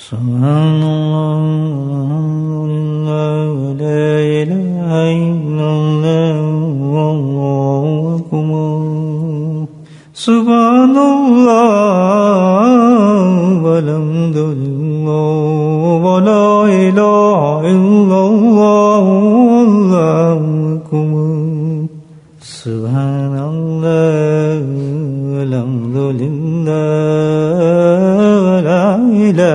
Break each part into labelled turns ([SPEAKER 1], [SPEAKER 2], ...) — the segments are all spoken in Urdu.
[SPEAKER 1] سبحان اللہ والحمد للہ ولا الہ الا اللہ واللہ اکبر سبحان اللہ والحمد للہ ولا الہ الا اللہ واللہ اکبر سبحان اللہ والحمد للہ ولا الہ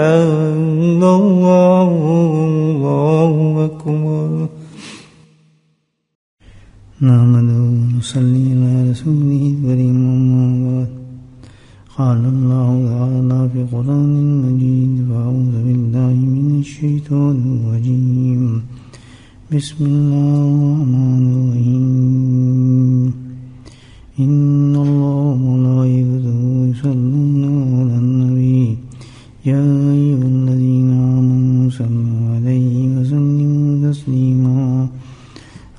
[SPEAKER 1] الا اللہ واللہ اکبر نحمده ونصلي على رسوله الكريم أما بعد قال الله تعالى في القرآن المجيد فأعوذ بالله من الشيطان الرجيم بسم الله الرحمن الرحيم إن الله وملائكته يصلون على النبي يا أيها الذين آمنوا صلوا عليه وسلموا تسليما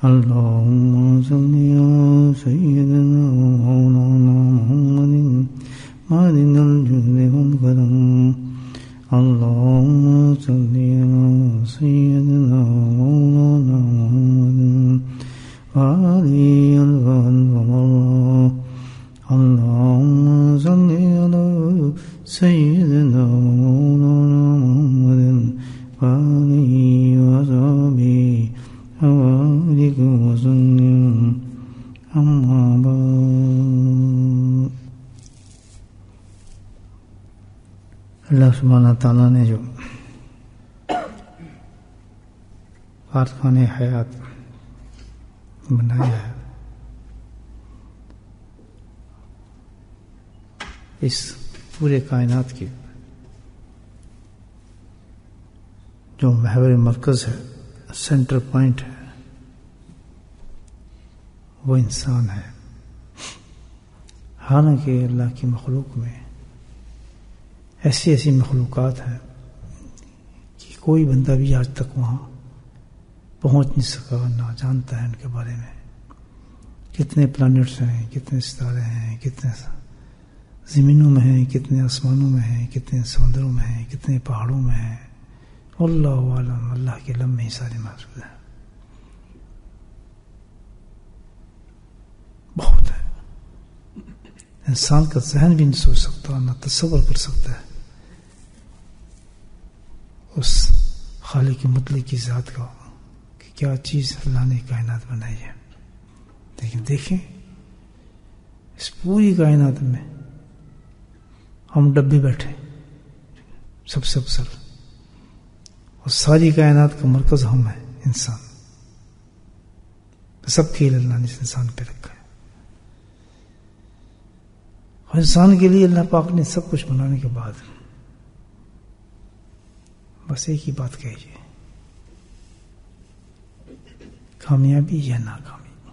[SPEAKER 1] اللهم صل على سيدنا ومولانا محمد معدن الجود والكرم اللهم صل على سيدنا ومولانا محمد وآله الأنوار اللهم صل على سيدنا ومولانا محمد وآله وصحبه وبارك وسلم أما بعد اللہ سبحانہ تعالیٰ نے جو کارخانہ حیات بنایا ہے اس پورے کائنات کی جو محور مرکز ہے سینٹر پوائنٹ ہے وہ انسان ہے حالانکہ اللہ کی مخلوق میں ایسی مخلوقات ہیں کہ کوئی بندہ بھی آج تک وہاں پہنچ نہیں سکا نہ جانتا ہے ان کے بارے میں کتنے پلانٹس ہیں کتنے ستارے ہیں کتنے زمینوں میں ہیں کتنے آسمانوں میں ہیں کتنے سمندروں میں ہیں کتنے پہاڑوں میں ہیں اللہ عالم اللہ کے علم میں ہی سارے موجود ہیں بہت ہے انسان کا ذہن بھی نہیں سوچ سکتا نہ تصور کر سکتا ہے اس خالق مطلق کی ذات کا کہ کیا چیز اللہ نے کائنات بنائی ہے لیکن دیکھیں اس پوری کائنات میں ہم ڈبے بیٹھے سب سے افضل اور ساری کائنات کا مرکز ہم ہیں انسان سب کھیل اللہ نے اس انسان پہ رکھا ہے اور انسان کے لیے اللہ پاک نے سب کچھ بنانے کے بعد بس ایک ہی بات کہیے کامیابی یا ناکامی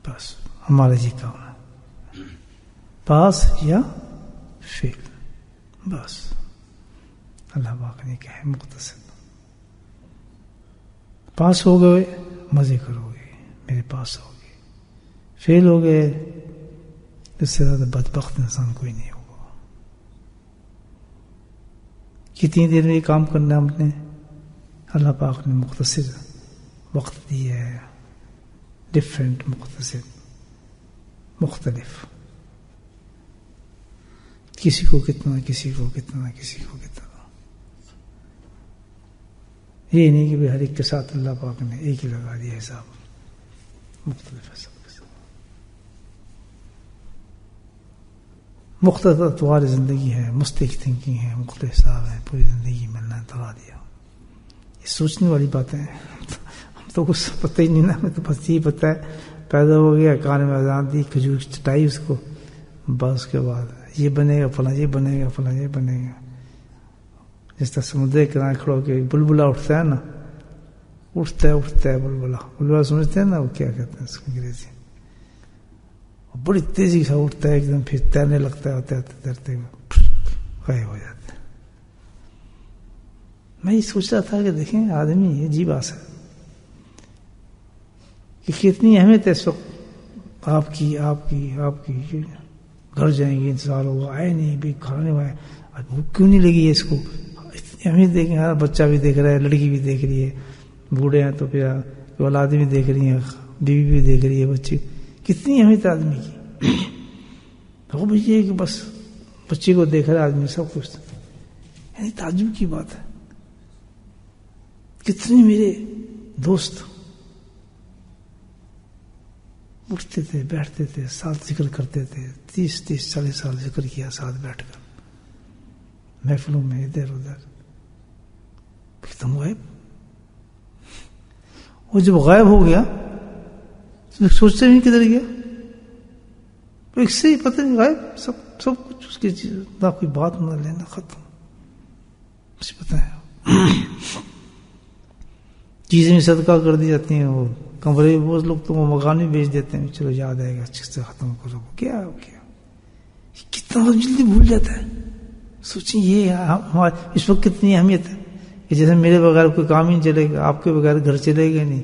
[SPEAKER 1] بس ہمارا جی کام ہے پاس یا فیل بس اللہ پاک نے کہا مختصر پاس ہو گئے مزے کرو گے میرے پاس ہو گئے فیل ہو گئے اس سے زیادہ بدبخت انسان کوئی نہیں ہوگا کتنی دیر میں یہ کام کرنا ہم نے اللہ پاک نے مختصر وقت دیا ہے ڈفرینٹ مختصر مختلف کسی کو کتنا کسی کو کتنا کسی کو کتنا یہ نہیں کہ ہر ایک کے ساتھ اللہ پاک نے ایک ہی لگا دیا حساب مختلف ہے سب کے ساتھ مختلف اطوار زندگی ہے مستقل تھنکنگ ہے مختلف حساب ہے پوری زندگی میں اللہ نے تلا دیا یہ سوچنے والی باتیں ہیں ہم تو کچھ پتہ ہی نہیں نا ہمیں تو بس یہی پتہ ہے پیدا ہو گیا کان میں اذان دی کھجور چٹائی اس کو بس اس کے بعد یہ بنے گا فلاں یہ بنے گا فلاں یہ بنے گا جس طرح سمندر کے کنارے کھڑو کے بلبلا اٹھتا ہے نا اٹھتا ہے بلبلا سمجھتے ہیں نا وہ کیا کہتے ہیں اس کو انگریزی بڑی تیزی سے اٹھتا ہے ایک دم پھر تیرنے لگتا ہے تیرتے غائب ہو جاتا ہے میں یہ سوچ رہا تھا کہ دیکھیں آدمی عجیب آس ہے کہ کتنی اہمیت ہے اس وقت آپ کی گھر جائیں گے انتظار ہوگا آئے نہیں بھی کھانے وائے بھوک کیوں نہیں لگی ہے اس کو ہم ہی دیکھیں، ہر بچہ بھی دیکھ رہا ہے، لڑکی بھی دیکھ رہی ہے، بوڑھے ہیں تو پھر اولادیں بھی دیکھ رہی ہیں، بیوی بھی دیکھ رہی ہے، بچے، کتنی اہمیت آدمی کی. وہ بھی یہ کہ بس بچے کو دیکھ رہا ہے آدمی سب کچھ، یعنی تعجب کی بات ہے. کتنے میرے دوست اٹھتے تھے، بیٹھتے تھے، ساتھ ذکر کرتے تھے، 30-40 سال ذکر کیا ساتھ بیٹھ کر محفلوں میں ادھر ادھر. تم غائب. وہ جب غائب ہو گیا تو سوچتے نہیں کدھر گیا، ایک سے ہی پتہ نہیں غائب، سب کچھ اس کی چیز، نہ کوئی بات نہ لینا، ختم. مجھے پتہ ہے چیزیں بھی صدقہ کر دی جاتی ہیں، وہ کمرے بہت لوگ تو وہ مکان بھی بیچ دیتے ہیں، چلو یاد آئے گا اچھے سے ختم کرو. کیا کتنا جلدی بھول جاتا ہے. سوچیں یہ ہمارے اس وقت کتنی اہمیت ہے کہ جیسے میرے بغیر کوئی کام ہی نہیں چلے گا، آپ کے بغیر گھر چلے گا نہیں،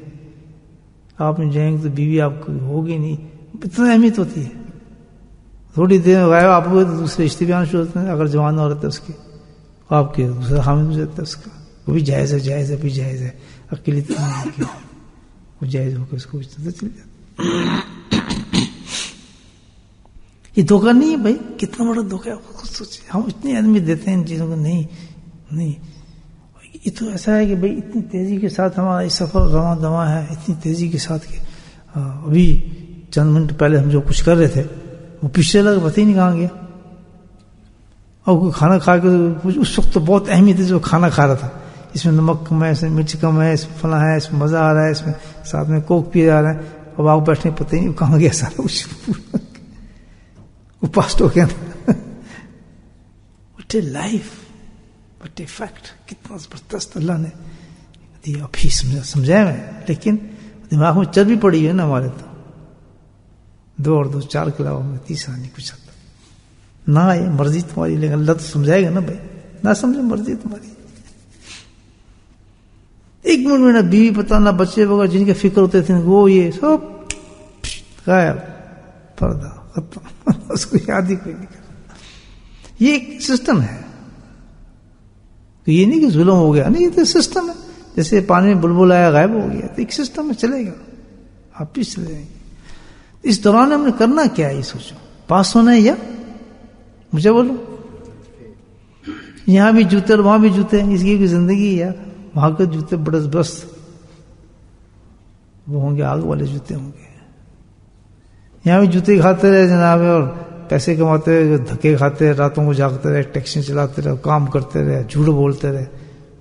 [SPEAKER 1] آپ میں جائیں گے تو بیوی آپ کو ہوگی نہیں. اتنا اہمیت ہوتی ہے. تھوڑی دیر میں غائب آپ ہوئے تو دوسرے رشتے بھی آنا شروع ہوتے ہیں. اگر جوان عورت ہے اس کے، آپ کے دوسرا حامد ہو جاتا ہے اس کا، وہ بھی جائز ہے، جائز ہے، بھی جائز ہے، اکیلی تو وہ جائز ہو کے اس کو چل جاتا. یہ دھوکہ نہیں ہے بھائی، کتنا بڑا دھوکہ ہے. خود سوچیں، ہم اتنی اہمیت دیتے ہیں ان چیزوں کو. نہیں یہ تو ایسا ہے کہ بھائی اتنی تیزی کے ساتھ ہمارا یہ سفر رواں دواں ہے، اتنی تیزی کے ساتھ کہ ابھی چند منٹ پہلے ہم جو کچھ کر رہے تھے وہ پیچھے لگا پتہ ہی نہیں کہاں گیا. اور کوئی کھانا کھا کے اس وقت تو بہت اہمیت ہے جو کھانا کھا رہا تھا، اس میں نمک کم ہے، اس میں مرچ کم ہے، اس میں فلاں ہے، اس میں مزہ آ رہا ہے، اس میں ساتھ میں کوک پیا جا رہا ہے. اب آپ بیٹھنے پتہ ہی نہیں کہاں گیا سارا کچھ، وہ پاسٹ ہو گیا. What a life, what a fact. کتنا زبردست اللہ نے دیا. ابھی سمجھایا میں، لیکن دماغ میں چربی پڑی ہے نا ہمارے. تو 2 اور 2 4 کے علاوہ میں تیسرا نہیں کچھ آتا. نہ یہ مرضی تمہاری، لیکن اللہ تو سمجھائے گا نا بھائی. نہ سمجھے مرضی تمہاری. 1 منٹ میں نہ بیوی پتہ، نہ بچے وغیرہ جن کے فکر ہوتے تھے وہ یہ سب غائب، پردہ ختم. اس کو یاد ہی کوئی نہیں کرتا. یہ ایک سسٹم ہے، یہ نہیں کہ ظلم ہو گیا، نہیں، یہ تو سسٹم ہے. جیسے پانی میں بلبل آیا غائب ہو گیا، تو ایک سسٹم ہے، چلے گا، آپ بھی چلے جائیں گے. اس دوران ہم نے کرنا کیا ہے یہ سوچو. پاس ہونا ہے یا مجھے بولو، یہاں بھی جوتے اور وہاں بھی جوتے، اس کی کوئی زندگی ہے یار. وہاں کے جوتے بڑے بس وہ ہوں گے، آگ والے جوتے ہوں گے. یہاں بھی جوتے کھاتے رہے جناب، اور پیسے کماتے رہے، دھکے کھاتے رہے، راتوں کو جاگتے رہے، ٹیکسی چلاتے رہے، کام کرتے رہے، جھوٹ بولتے رہے،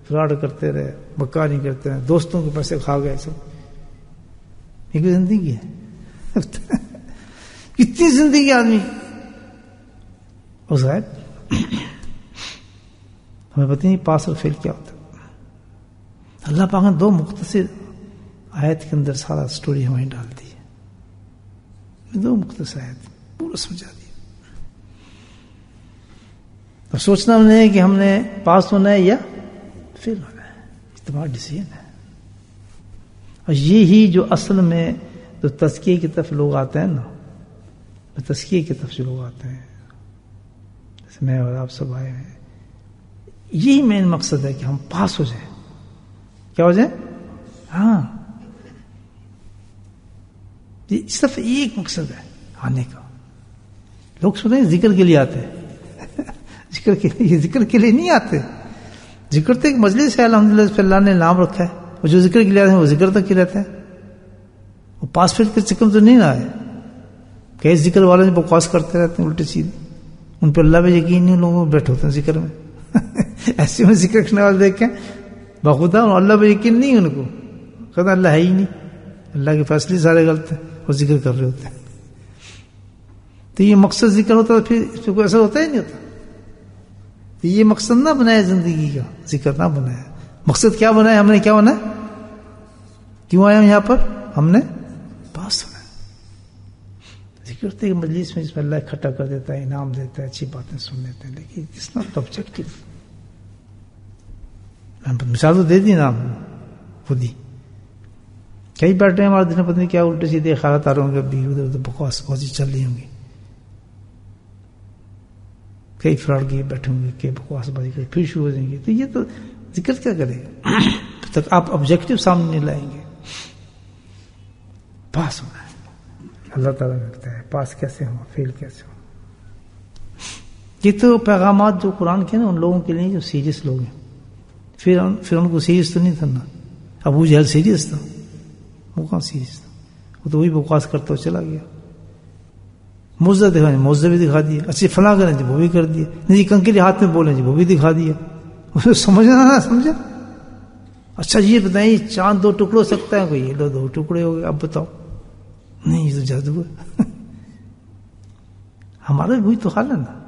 [SPEAKER 1] فراڈ کرتے رہے، بکاری کرتے رہے، دوستوں کے پیسے کھا گئے. سب یہ کوئی زندگی ہے؟ کتنی زندگی آدمی اس غائب. ہمیں پتہ نہیں پاس اور فیل کیا ہوتا. اللہ پاک نے 2 مختصر آیت کے اندر سارا سٹوری ہمیں ڈال دی ہے. 2 مختصر آیت پورا سمجھا دیا. اب سوچنا ہم نے کہ ہم نے پاس ہونا ہے یا فیل ہونا ہے، یہ تمہارا ڈیسیژن ہے. اور یہی جو اصل میں جو تزکیے کی طرف لوگ آتے ہیں نا، تزکیے کی طرف جو لوگ آتے ہیں، جیسے میں اور آپ سب آئے ہیں، یہی مین مقصد ہے کہ ہم پاس ہو جائیں. کیا ہو جائے؟ ہاں، یہ صرف ایک مقصد ہے آنے کا. لوگ سنتے ہیں ذکر کے لیے آتے ہیں. ذکر کے لیے، یہ ذکر کے لیے نہیں آتے. ذکر تو ایک مجلس ہے، الحمدللہ پہ اللہ نے نام رکھا ہے. اور جو ذکر کے لیے آتے ہیں وہ ذکر تک ہی رہتے ہیں. وہ پاس فیل کے چکر تو نہیں نہ آئے. کئی ذکر والے بکواس کرتے رہتے ہیں الٹی سیدھی، ان پہ اللہ پہ یقین نہیں، لوگوں بیٹھے ہوتے ہیں ذکر میں. ایسے میں ذکر کرنے والے دیکھیں بخدا اللہ پہ یقین نہیں ان کو، کہتے اللہ ہے ہی نہیں، اللہ کے فیصلے سارے غلط ہیں، اور ذکر کر رہے ہوتے ہیں. تو یہ مقصد ذکر ہوتا ہے، پھر اس پہ کوئی اثر ہوتا ہی نہیں ہوتا. تو یہ مقصد نہ بنایا زندگی کا، ذکر نہ بنایا. مقصد کیا بنایا ہم نے؟ کیا بنایا؟ کیوں آئے ہم یہاں پر؟ ہم نے پاس ہونا ہے. ذکر ہوتے کہ مجلس میں جس میں اللہ اکٹھا کر دیتا ہے، انعام دیتا ہے، اچھی باتیں سن لیتے ہیں، لیکن اٹس ناٹ آبجیکٹو. مثال تو دے دی نا خود ہی. کئی بیٹھے ہیں ہمارے دن پتہ نہیں کیا الٹے سیدھے خیالات آ رہے ہوں گے، بھی ادھر ادھر بکواس بہت چل رہی ہوں گی. کئی فراڈ کیے بیٹھے ہوں گے کہ بکواس بازی کرے پھر شروع ہو جائیں گے. تو یہ تو ذکر کیا کرے گا تک آپ آبجیکٹو سامنے نہیں لائیں گے. پاس ہونا ہے اللہ تعالیٰ نے بتایا پاس کیسے ہوں فیل کیسے ہوں. یہ تو پیغامات جو قرآن کے نا ان لوگوں کے لیے جو سیریس لوگ ہیں. پھر ان کو سیریس تو نہیں تھا نا. ابو جہل سیریس تھا, وہ کہاں سیریس تھا, وہ تو وہی بکواس کرتا ہو چلا گیا. موزہ دکھانے موزہ بھی دکھا دیا, اچھے فلاں کریں جی وہ بھی کر دیا, نہیں جی کنکری ہاتھ میں بولیں جی وہ بھی دکھا دیا. سمجھنا نہ سمجھا. اچھا یہ بتائیں چاند 2 ٹکڑے ہو سکتا ہے, کوئی یہ 2 ٹکڑے ہو گئے, اب بتاؤ. نہیں یہ تو جادو ہے. ہمارا وہی تو حال ہے نا.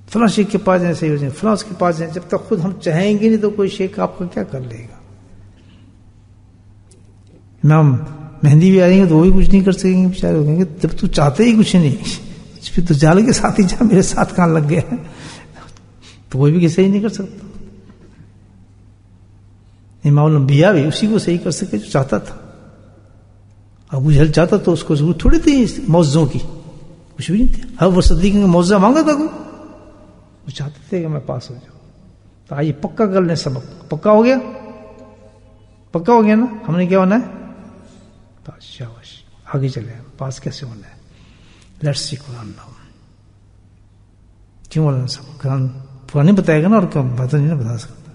[SPEAKER 1] فلاں شیخ کے پاس جائیں صحیح ہو جائیں, فلاں اس کے پاس جائیں. جب تک خود ہم چاہیں گے نہیں تو کوئی شیخ آپ کا کیا کر لے گا. امام مہندی بھی آ رہی ہے تو وہ بھی کچھ نہیں کر سکیں گے بیچارے. کہیں گے جب تو چاہتے ہی کچھ نہیں پھر تو جال کے ساتھ ہی جا, میرے ساتھ کہاں لگ گیا ہے, تو کوئی بھی صحیح نہیں کر سکتا. امام الانبیاء بھی اسی کو صحیح کر سکے جو چاہتا تھا. ابو جہل چاہتا تو اس کو ضرورت تھوڑی تھی موضوعوں کی, کچھ بھی نہیں تھا. ہر وہ صدیق نے موضوع مانگا تھا کوئی, وہ چاہتے تھے کہ میں پاس ہو جاؤں. تو آئیے پکا کر لیں سبق. پکا ہو گیا, پکا ہو گیا نا. ہم نے کیا ہونا ہے شاباش, آگے چلے. پاس کیسے ہونا ہے, لیٹس سی قرآن ناؤ. کیوں بولنا سب قرآن پرانے بتائے گا نا, اور کم بات نہیں بتا سکتا.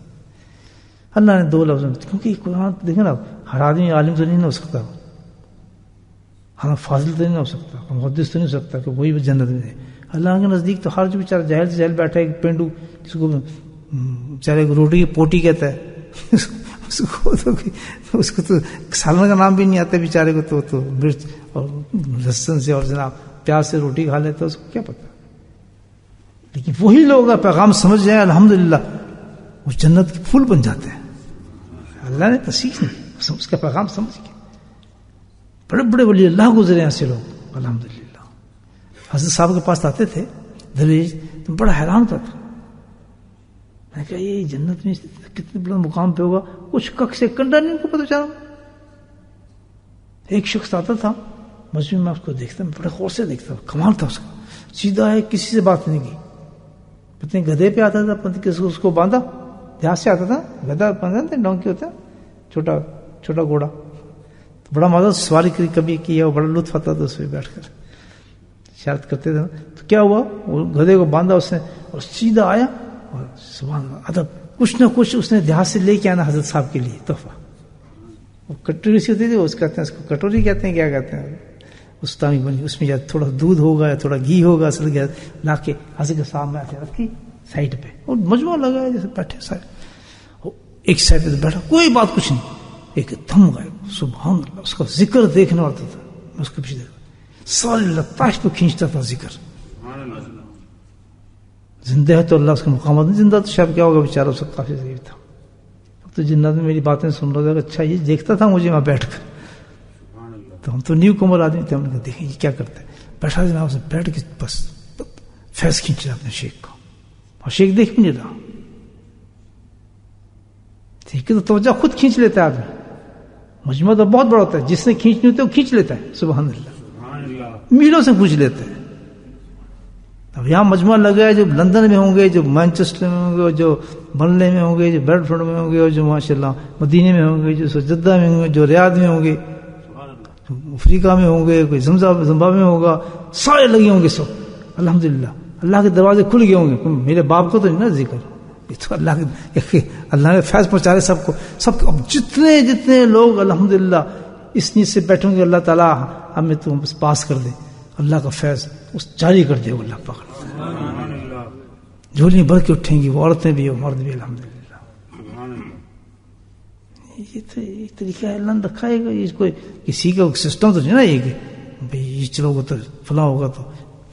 [SPEAKER 1] اللہ نے 2 لفظ, کیونکہ قرآن دیکھیں نا, ہر آدمی عالم تو نہیں ہو سکتا, ہاں فاضل تو نہیں ہو سکتا, محدث تو نہیں ہو سکتا کہ وہی جنت میں ہے. اللہ کے نزدیک تو ہر جو بیچارہ جہل سے جہل بیٹھا ہے, ایک پینڈو جس کو بیچارے کو روٹی کی پوٹی کہتا ہے, اس کو تو سالن کا نام بھی نہیں آتا بیچارے کو, تو مرچ اور لہسن سے اور جناب پیاز سے روٹی کھا لیتا ہے, اس کو کیا پتا. لیکن وہی لوگ پیغام سمجھ جائیں الحمدللہ, وہ جنت کے پھول بن جاتے ہیں. اللہ نے تصحیح نہیں, اس کا پیغام سمجھ گئے. بڑے بڑے ولی اللہ گزرے ہیں ایسے لوگ الحمدللہ. حضرت صاحب کے پاس آتے تھے درویش, تو بڑا حیران ہوتا تھا. میں کہا یہ جنت میں کتنے بلند مقام پہ ہوگا, کچھ کک سے کنڈا نہیں ان کو پتہ چلا. ایک شخص آتا تھا مسجد میں, اس کو دیکھتا, میں بڑے غور سے دیکھتا, کمال تھا اس کا. سیدھا ہے, کسی سے بات نہیں کی. پتہ نہیں گدھے پہ آتا تھا, اس کو باندھا, دیہات سے آتا تھا, گدھا باندھا ڈونکی ہوتا ہے, چھوٹا چھوٹا گھوڑا. تو بڑا مزہ سواری کبھی کیا, بڑا لطف آتا تھا اس پہ بیٹھ کر, شرط کرتے تھے. تو کیا ہوا, وہ گدھے کو باندھا اس نے اور سیدھا آیا, اور سبحان اللہ ادب کچھ نہ کچھ اس نے دیہات سے لے کے آنا حضرت صاحب کے لیے تحفہ. وہ کٹوری سی ہوتی تھی, اس کہتے ہیں, اس کو کٹوری کہتے ہیں, کیا کہتے ہیں, اس تامی بنی, اس میں یا تھوڑا دودھ ہوگا یا تھوڑا گھی ہوگا, اصل گیا لا کے حضرت کے سامنے آتے رکھی سائڈ پہ, اور مجموعہ لگا ہے جیسے بیٹھے سائڈ, ایک سائڈ پہ بیٹھا, کوئی بات کچھ نہیں, ایک دم گئے. سبحان اللہ, اس کا ذکر دیکھنے والا تھا. میں اس کے پیچھے ساری لتاش پہ کھینچتا تھا ذکر. زندہ ہے تو اللہ اس کا مقامات نہیں, زندہ تو شاید کیا ہوگا بیچارہ, اس کا کافی ضعیف تھا. تو جنات میں میری باتیں سن رہا تھا, اچھا یہ دیکھتا تھا مجھے وہاں بیٹھ کر. تو ہم تو نیو کمر آدمی تھے, ہم نے کہا دیکھیں یہ کیا کرتے ہیں. بیٹھا جناب اسے بیٹھ کے بس فیض کھینچ رہا اپنے شیخ کو, اور شیخ دیکھ بھی نہیں رہا. ٹھیک ہے, تو توجہ خود کھینچ لیتا ہے آدمی. مجموعہ تو بہت بڑا ہوتا ہے, جس نے کھینچنی ہوتی ہے وہ کھینچ لیتا ہے. سبحان اللہ, میلوں سے پوچھ لیتے ہیں. اب یہاں مجموعہ لگا ہے, جو لندن میں ہوں گے, جو مانچسٹر میں ہوں گے, جو برلے میں ہوں گے, جو بیڈ فورڈ میں ہوں گے, اور جو ماشاءاللہ مدینے میں ہوں گے, جو جدہ میں ہوں گے, جو ریاض میں ہوں گے, افریقہ میں ہوں گے, کوئی زمبابوے میں ہوگا, سارے لگے ہوں گے سب. الحمدللہ اللہ کے دروازے کھل گئے ہوں گے. میرے باپ کو تو نہیں نا ذکر, یہ تو اللہ نے فیض پہنچا رہے سب کو. سب اب جتنے لوگ الحمدللہ اس نیت سے بیٹھیں گے, اللہ تعالیٰ ہمیں تو بس پاس کر دے, اللہ کا فیض اس جاری کر دے. وہ اللہ پاک جھولیاں بھر کے اٹھیں گی, وہ عورتیں بھی اور مرد بھی الحمدللہ. یہ تو ایک طریقہ ہے اللہ نے رکھا ہے. اس کو کسی کا سسٹم تو نہیں نا یہ کہ بھائی یہ چلو گے تو فلاں ہوگا, تو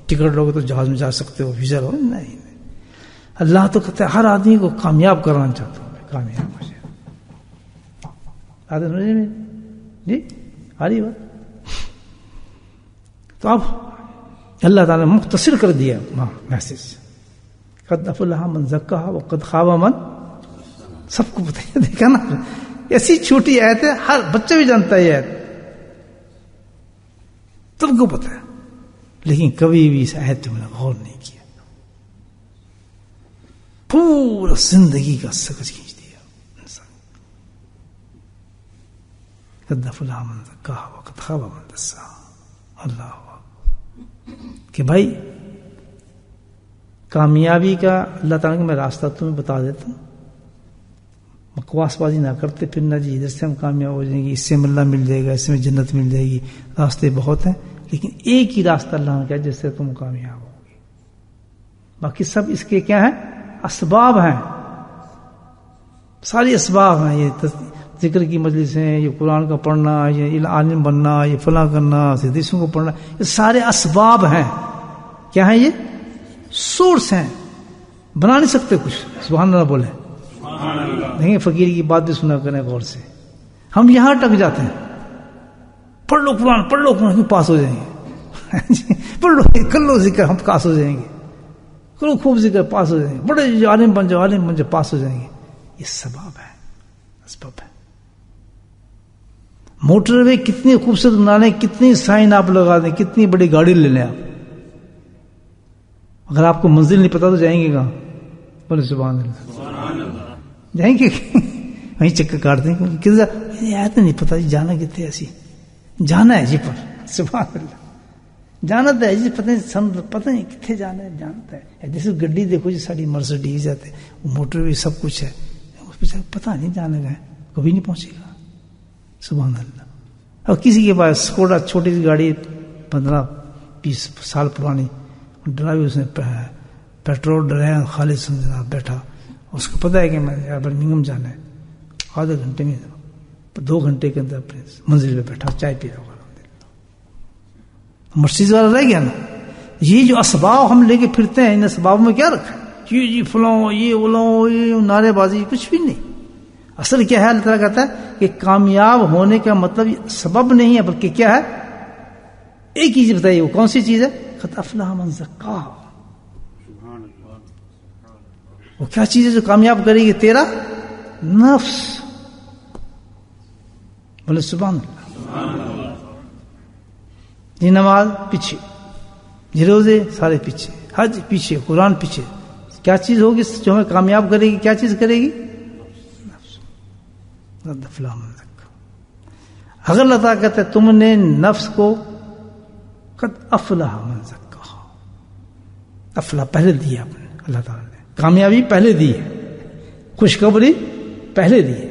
[SPEAKER 1] ٹکٹ لوگے تو جہاز میں جا سکتے ہو, ویزا لو. نہیں, اللہ تو کہتا ہے ہر آدمی کو کامیاب کرانا چاہتا ہوں, میں کامیاب ہو جائے. آدمی میں جی آ رہی بات. تو اب اللہ تعالیٰ نے مختصر کر دیا میسج. قد افلح من زکاہا وقد خاب من, سب کو پتہ ہے. دیکھا نا, ایسی چھوٹی آیت ہے, ہر بچہ بھی جانتا ہے یہ آیت, سب کو پتہ ہے. لیکن کبھی بھی اس آیت تم نے غور نہیں کیا. پورا زندگی کا سکج کھینچ دیا انسان. قد افلح من زکاها وقد خاب من دساها. اللہ کہ بھائی کامیابی کا اللہ تعالیٰ کا میں راستہ تمہیں بتا دیتا ہوں. بکواس بازی نہ کرتے پھرنا جی ادھر سے ہم کامیاب ہو جائیں گے, اس سے اللہ مل جائے گا, اس سے جنت مل جائے گی. راستے بہت ہیں لیکن ایک ہی راستہ اللہ نے کہا جس سے تم کامیاب ہوگے. باقی سب اس کے کیا ہیں؟ اسباب ہیں, ساری اسباب ہیں. یہ ذکر کی مجلس ہیں, یہ قرآن کا پڑھنا, یہ عالم بننا, یہ فلاں کرنا, حدیثوں کو پڑھنا, یہ سارے اسباب ہیں. کیا ہیں؟ یہ سورس ہیں, بنا نہیں سکتے کچھ. سبحان اللہ بولے. دیکھیں فقیر کی بات بھی سنا کریں غور سے. ہم یہاں ٹک جاتے ہیں, پڑھ لو قرآن پاس ہو جائیں گے. پڑھ لو, کر لو ذکر, ہم پاس ہو جائیں گے. کرو خوب ذکر, پاس ہو جائیں گے. بڑے عالم بن جاؤ, پاس ہو جائیں گے. یہ سبب ہے, اسباب ہے. موٹر وے کتنی خوبصورت بنا لیں, کتنی سائن آپ لگا دیں, کتنی بڑی گاڑی لے لیں آپ, اگر آپ کو منزل نہیں پتا تو جائیں گے کہاں؟ بولے سبحان اللہ. جائیں گے وہیں چکر کاٹ دیں گے. آیت نہیں پتا جی جانا کتنے, ایسی جانا ہے جی پر. سبحان اللہ. جانا تو ہے جی, پتہ نہیں کتنے جانا ہے, جانتا ہے. جیسے گڈی دیکھو جی, ساری مرسڈیز جاتے, وہ موٹر وے سب کچھ ہے, پتہ نہیں جانے کا ہے, کبھی نہیں پہنچے گا. سبحان اللہ. اور کسی کے پاس اسکوڈا چھوٹی سی گاڑی 15-20 سال پرانی, ڈرائیو اس نے پیٹرول ڈرایا خالص بیٹھا, اس کو پتا ہے کہ میں برمنگھم جانا ہے, آدھے گھنٹے میں 2 گھنٹے کے اندر اپنے منزل پہ بیٹھا, چائے پی رہا ہوگا. مرسیز والا رہ گیا نا. یہ جو اسباب ہم لے کے پھرتے ہیں, ان اسباب میں کیا رکھا ہے؟ جی فلاں, یہ نعرے بازی, کچھ بھی نہیں. اصل کیا ہے؟ اللہ تعالیٰ کہتا ہے کہ کامیاب ہونے کا مطلب سبب نہیں ہے, بلکہ کیا ہے؟ ایک چیز بتائیے, وہ کون سی چیز ہے؟ قد افلح من زکاها. وہ کیا چیز ہے جو کامیاب کرے گی؟ تیرا نفس. بولے سبحان اللہ. یہ نماز پیچھے, یہ روزے سارے پیچھے, حج پیچھے, قرآن پیچھے. کیا چیز ہوگی جو ہمیں کامیاب کرے گی؟ کیا چیز کرے گی؟ قد افلح من زکاها. اگر اللہ تعالیٰ کہتا ہے تم نے نفس کو قد افلح من زکاها, افلح پہلے دیا آپ نے, اللہ تعالیٰ نے کامیابی پہلے دی ہے, خوشخبری پہلے دی ہے.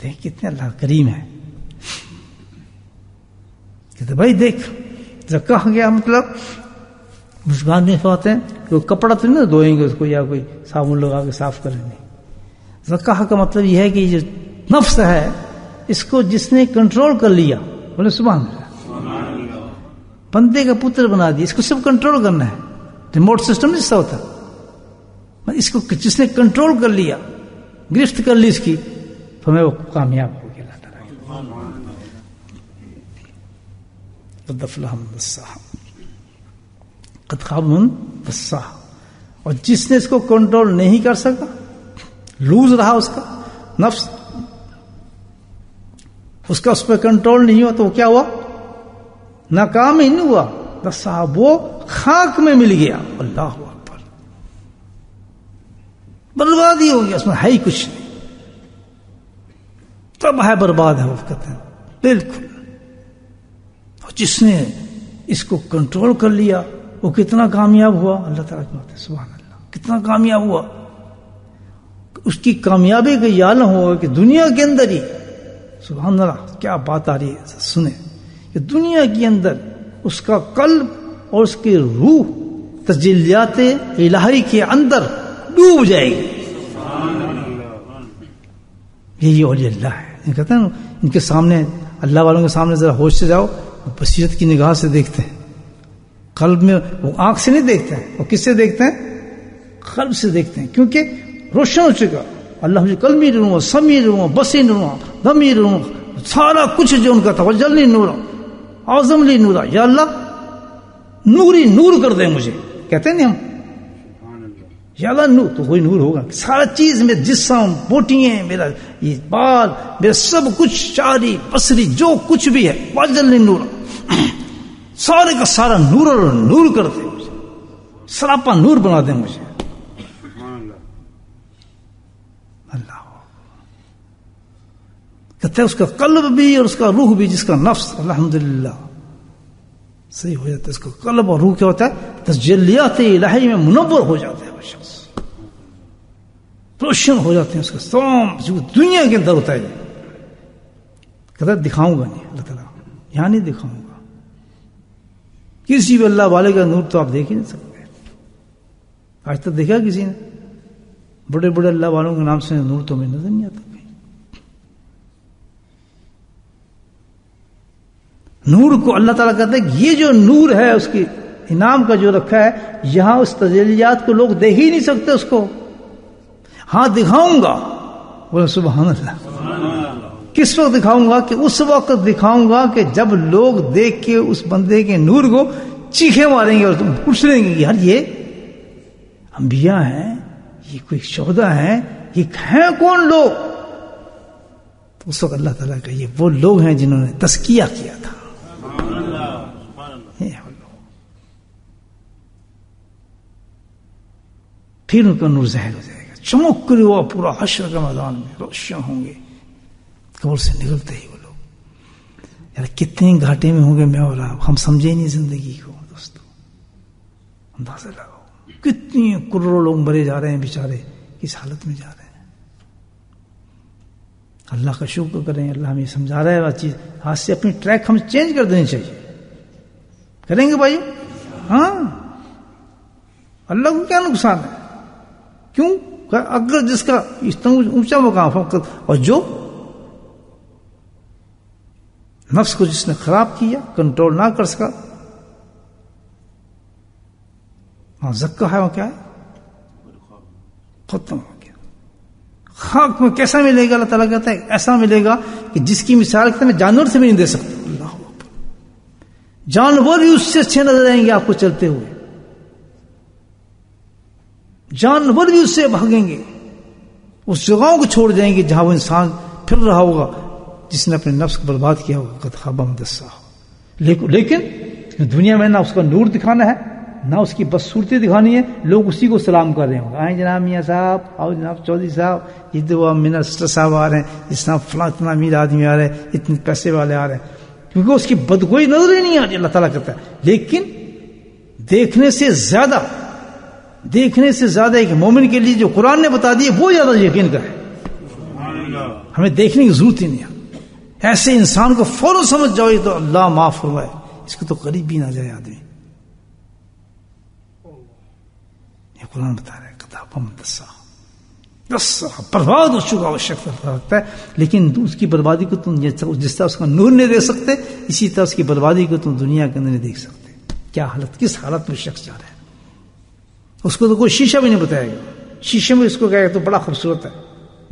[SPEAKER 1] دیکھ کتنے اللہ کریم ہے. کہتے بھائی دیکھ زکا گیا, مطلب مسلمان میں ہوتے ہیں کہ کپڑا تو نہیں دھوئیں گے اس کو, یا کوئی صابن لگا کے صاف کریں گے. زکا کا مطلب یہ ہے کہ یہ جو نفس ہے اس کو جس نے کنٹرول کر لیا, بولے سبحان اللہ, بندے کا پتر بنا دیا, اس کو سب کنٹرول کرنا ہے. ریموٹ سسٹم جس سے ہوتا, اس کو جس نے کنٹرول کر لیا, گرفت کر لی اس کی, تو میں وہ کامیاب ہو گیا. اللہ تعالیٰ قد افلح من زکاها قد خاب من دساها. اور جس نے اس کو کنٹرول نہیں کر سکا, لوز رہا اس کا نفس, اس کا اس پہ کنٹرول نہیں ہوا, تو وہ کیا ہوا؟ ناکام ہی نہیں ہوا. دساها وہ خاک میں مل گیا. اللہ اکبر. برباد ہی ہو گیا, اس میں ہے ہی کچھ نہیں, تب ہے برباد ہے. وہ کہتے ہیں بالکل. اور جس نے اس کو کنٹرول کر لیا وہ کتنا کامیاب ہوا. اللہ تعالیٰ کی بات ہے, سبحان اللہ, کتنا کامیاب ہوا. اس کی کامیابی کا یہ عالم ہوا کہ دنیا کے اندر ہی, سبحان اللہ کیا بات آ رہی ہے, سنیں کہ دنیا کے اندر اس کا قلب اور اس کی روح تجلیات الہی کے اندر ڈوب جائے گی. یہی اولیاء اللہ ہے. کہتے ہیں ان کے سامنے, اللہ والوں کے سامنے ذرا ہوش سے جاؤ, بصیرت کی نگاہ سے دیکھتے ہیں, قلب میں, وہ آنکھ سے نہیں دیکھتے ہیں, وہ کس سے دیکھتے ہیں؟ قلب سے دیکھتے ہیں, کیونکہ روشن ہو چکا. اللہ مجھے قلبی رہوں, سمیع رہوں, بصیر رہوں, ضمیر رہوں, سارا کچھ جو ان کا تھا, وجلنی نورا اعظم لی نورا, یا اللہ نوری نور کر دے مجھے. کہتے ہیں نہیں ہم, یا اللہ نور, تو وہی نور ہوگا. سارا چیز, میرا جسم, بوٹیاں, میرا یہ بال, میرا سب کچھ, چاری بصری جو کچھ بھی ہے, وجلنی نورا. سارے کا سارا نور اور نور کر دے مجھے، سراپا نور بنا دے مجھے. اللہ کہتے ہیں اس کا قلب بھی اور اس کا روح بھی، جس کا نفس الحمدللہ صحیح ہو جاتا ہے، اس کا قلب اور روح کیا ہوتا ہے؟ تجلیات الہی میں منور ہو جاتا ہے وہ شخص، روشن ہو جاتے ہیں اس کا تمام جو دنیا کے اندر ہوتا ہے. کہتا ہے دکھاؤں گا نہیں اللہ تعالیٰ، یہاں نہیں دکھاؤں گا. کسی بھی اللہ والے کا نور تو آپ دیکھ ہی نہیں سکتے. آج تک دیکھا کسی نے؟ بڑے بڑے اللہ والوں کے نام سے نور تو ہمیں نظر نہیں آتا. نور کو اللہ تعالیٰ کہتے ہیں یہ جو نور ہے اس کی انعام کا جو رکھا ہے یہاں، اس تجلیات کو لوگ دیکھ ہی نہیں سکتے اس کو. ہاں دکھاؤں گا. بولے سبحان اللہ. کس وقت دکھاؤں گا؟ کہ اس وقت دکھاؤں گا کہ جب لوگ دیکھ کے اس بندے کے نور کو چیخے ماریں گے اور تم پوچھ لیں گے یار یہ انبیاء ہیں، یہ کوئی شہداء ہیں، یہ ہیں کون لوگ؟ تو اس وقت اللہ تعالیٰ کا یہ وہ لوگ ہیں جنہوں نے تزکیہ کیا تھا. پھر ان کا نور ظاہر ہو جائے گا، چمک کر وہ پورا حشر کے میدان میں روشن ہوں گے. قبر سے نکلتے ہی وہ لوگ یار کتنے گھاٹے میں ہوں گے میں اور آپ، ہم سمجھے نہیں زندگی کو دوستو. اندازہ لگاؤ کتنی کروڑوں لوگ مرے جا رہے ہیں بیچارے، کس حالت میں جا رہے ہیں. اللہ کا شکر کریں، اللہ ہمیں سمجھا رہا ہے وہ چیز. آج سے اپنی ٹریک ہم چینج کر دینی چاہیے. کریں گے بھائی؟ ہاں. اللہ کو کیا نقصان ہے؟ کیوں؟ اگر جس کا اتنا اونچا مقام اور جو نفس کو جس نے خراب کیا، کنٹرول نہ کر سکا، وہاں زکا ہے وہ کیا ہے؟ ختم ہو گیا. خاک میں کیسا ملے گا؟ اللہ تعالیٰ کہتا ہے ایسا ملے گا کہ جس کی مثال میں جانور سے بھی نہیں دے سکتے. اللہ اکبر. جانور بھی اس سے اچھے نظر آئیں گے آپ کو چلتے ہوئے، جانور بھی اس سے بھاگیں گے، اس جگہوں کو چھوڑ جائیں گے جہاں وہ انسان پھر رہا ہوگا جس نے اپنے نفس کو برباد کیا ہوگا. قد خاب من دساہا. لیکن دنیا میں نہ اس کا نور دکھانا ہے، نہ اس کی بدصورتی دکھانی ہے. لوگ اسی کو سلام کر رہے ہوں گے، آئیں جناب میاں صاحب، آؤ جناب چودھری صاحب، یہ تو منسٹر صاحب آ رہے ہیں، جس طرح فلاں اتنا امیر آدمی آ رہے ہیں، اتنے پیسے والے آ رہے ہیں، کیونکہ اس کی بدگوئی نظر ہی نہیں آتی. اللہ تعالیٰ کہتا ہے لیکن دیکھنے سے زیادہ ایک مومن کے لیے جو قرآن نے بتا دی وہ زیادہ یقین کرے. ہمیں دیکھنے کی ضرورت ہی نہیں ہے. ایسے انسان کو فوراً سمجھ جاؤ یہ تو اللہ معاف فرمائے، اس کو تو قریب بھی نہ جائے آدمی. یہ قرآن بتا رہا ہے کتاب برباد ہو چکا وہ شخص رکھتا ہے. لیکن اس کی بربادی کو تم جس طرح اس کا نور نہیں دے سکتے، اسی طرح اس کی بربادی کو تم دنیا کے اندر نہیں دیکھ سکتے. کیا حالت، کس حالت میں شخص جا رہا ہے. اس کو تو کوئی شیشہ بھی نہیں بتائے گا. شیشے میں اس کو کہے گا تو بڑا خوبصورت ہے،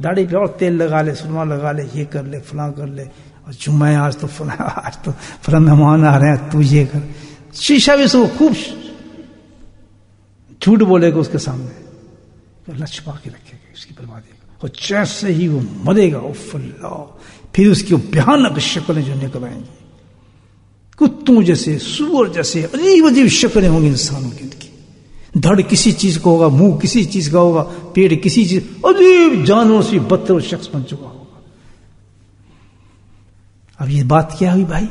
[SPEAKER 1] داڑھی پہ اور تیل لگا لے، سرما لگا لے، یہ کر لے، فلاں کر لے، اور جمعہ ہے آج تو فلاں مہمان آ رہے ہیں تو یہ کر. شیشہ بھی اس کو خوب جھوٹ بولے گا اس کے سامنے، اللہ چھپا کے رکھے گا اس کی بربادی کو. اور جیسے ہی وہ مرے گا اف اللہ، پھر اس کی بھیانک شکلیں جو نکل آئیں گی، کتوں جیسے، سور جیسے، عجیب عجیب شکلیں ہوں گی انسانوں کی. دھڑ کسی چیز کو ہوگا، منہ کسی چیز کا ہوگا، پیٹ کسی چیز، عجیب جانور سے بدتر شخص بن چکا ہوگا. اب یہ بات کیا ہوئی بھائی؟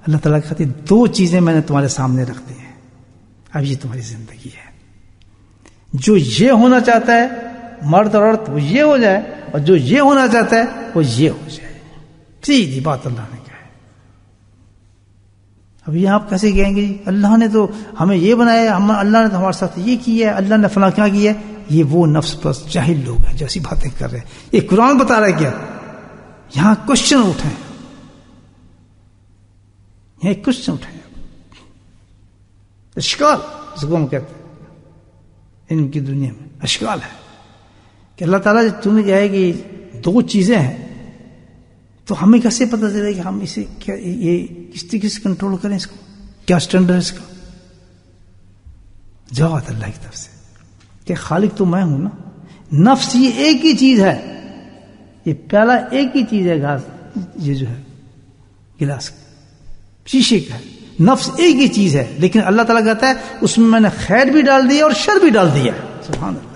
[SPEAKER 1] اللہ تعالیٰ کہتے ہیں دو چیزیں میں نے تمہارے سامنے رکھ دی ہیں، اب یہ تمہاری زندگی ہے. جو یہ ہونا چاہتا ہے مرد اور عورت وہ یہ ہو جائے، اور جو یہ ہونا چاہتا ہے وہ یہ ہو جائے. سیدھی بات اللہ نے کہا ہے. اب یہ آپ کیسے کہیں گے جی اللہ نے تو ہمیں یہ بنایا، اللہ نے تو ہمارے ساتھ یہ کیا ہے، اللہ نے فلاں کیا کیا ہے. یہ وہ نفس پرست جاہل لوگ ہیں جو ایسی باتیں کر رہے ہیں. یہ قرآن بتا رہا ہے کیا؟ یہاں کوشچن اٹھائیں، یہاں ایک کوشچن اٹھائیں، اشکال اس کو ہم کہتے ہیں ان کی دنیا میں اشکال ہے کہ اللہ تعالیٰ تمہیں کہے کہ دو چیزیں ہیں تو ہمیں کیسے پتہ چلے کہ ہم اسے کیا یہ کس طریقے سے کنٹرول کریں، اس کو کیا سٹینڈرڈ ہے اس کا؟ جواب اللہ کی طرف سے کہ خالق تو میں ہوں نا. نفس یہ ایک ہی چیز ہے، یہ پیالہ ایک ہی چیز ہے، گھاس یہ جو ہے گلاس شیشے کا ہے، نفس ایک ہی چیز ہے، لیکن اللہ تعالیٰ کہتا ہے اس میں نے خیر بھی ڈال دیا اور شر بھی ڈال دیا. سبحان اللہ.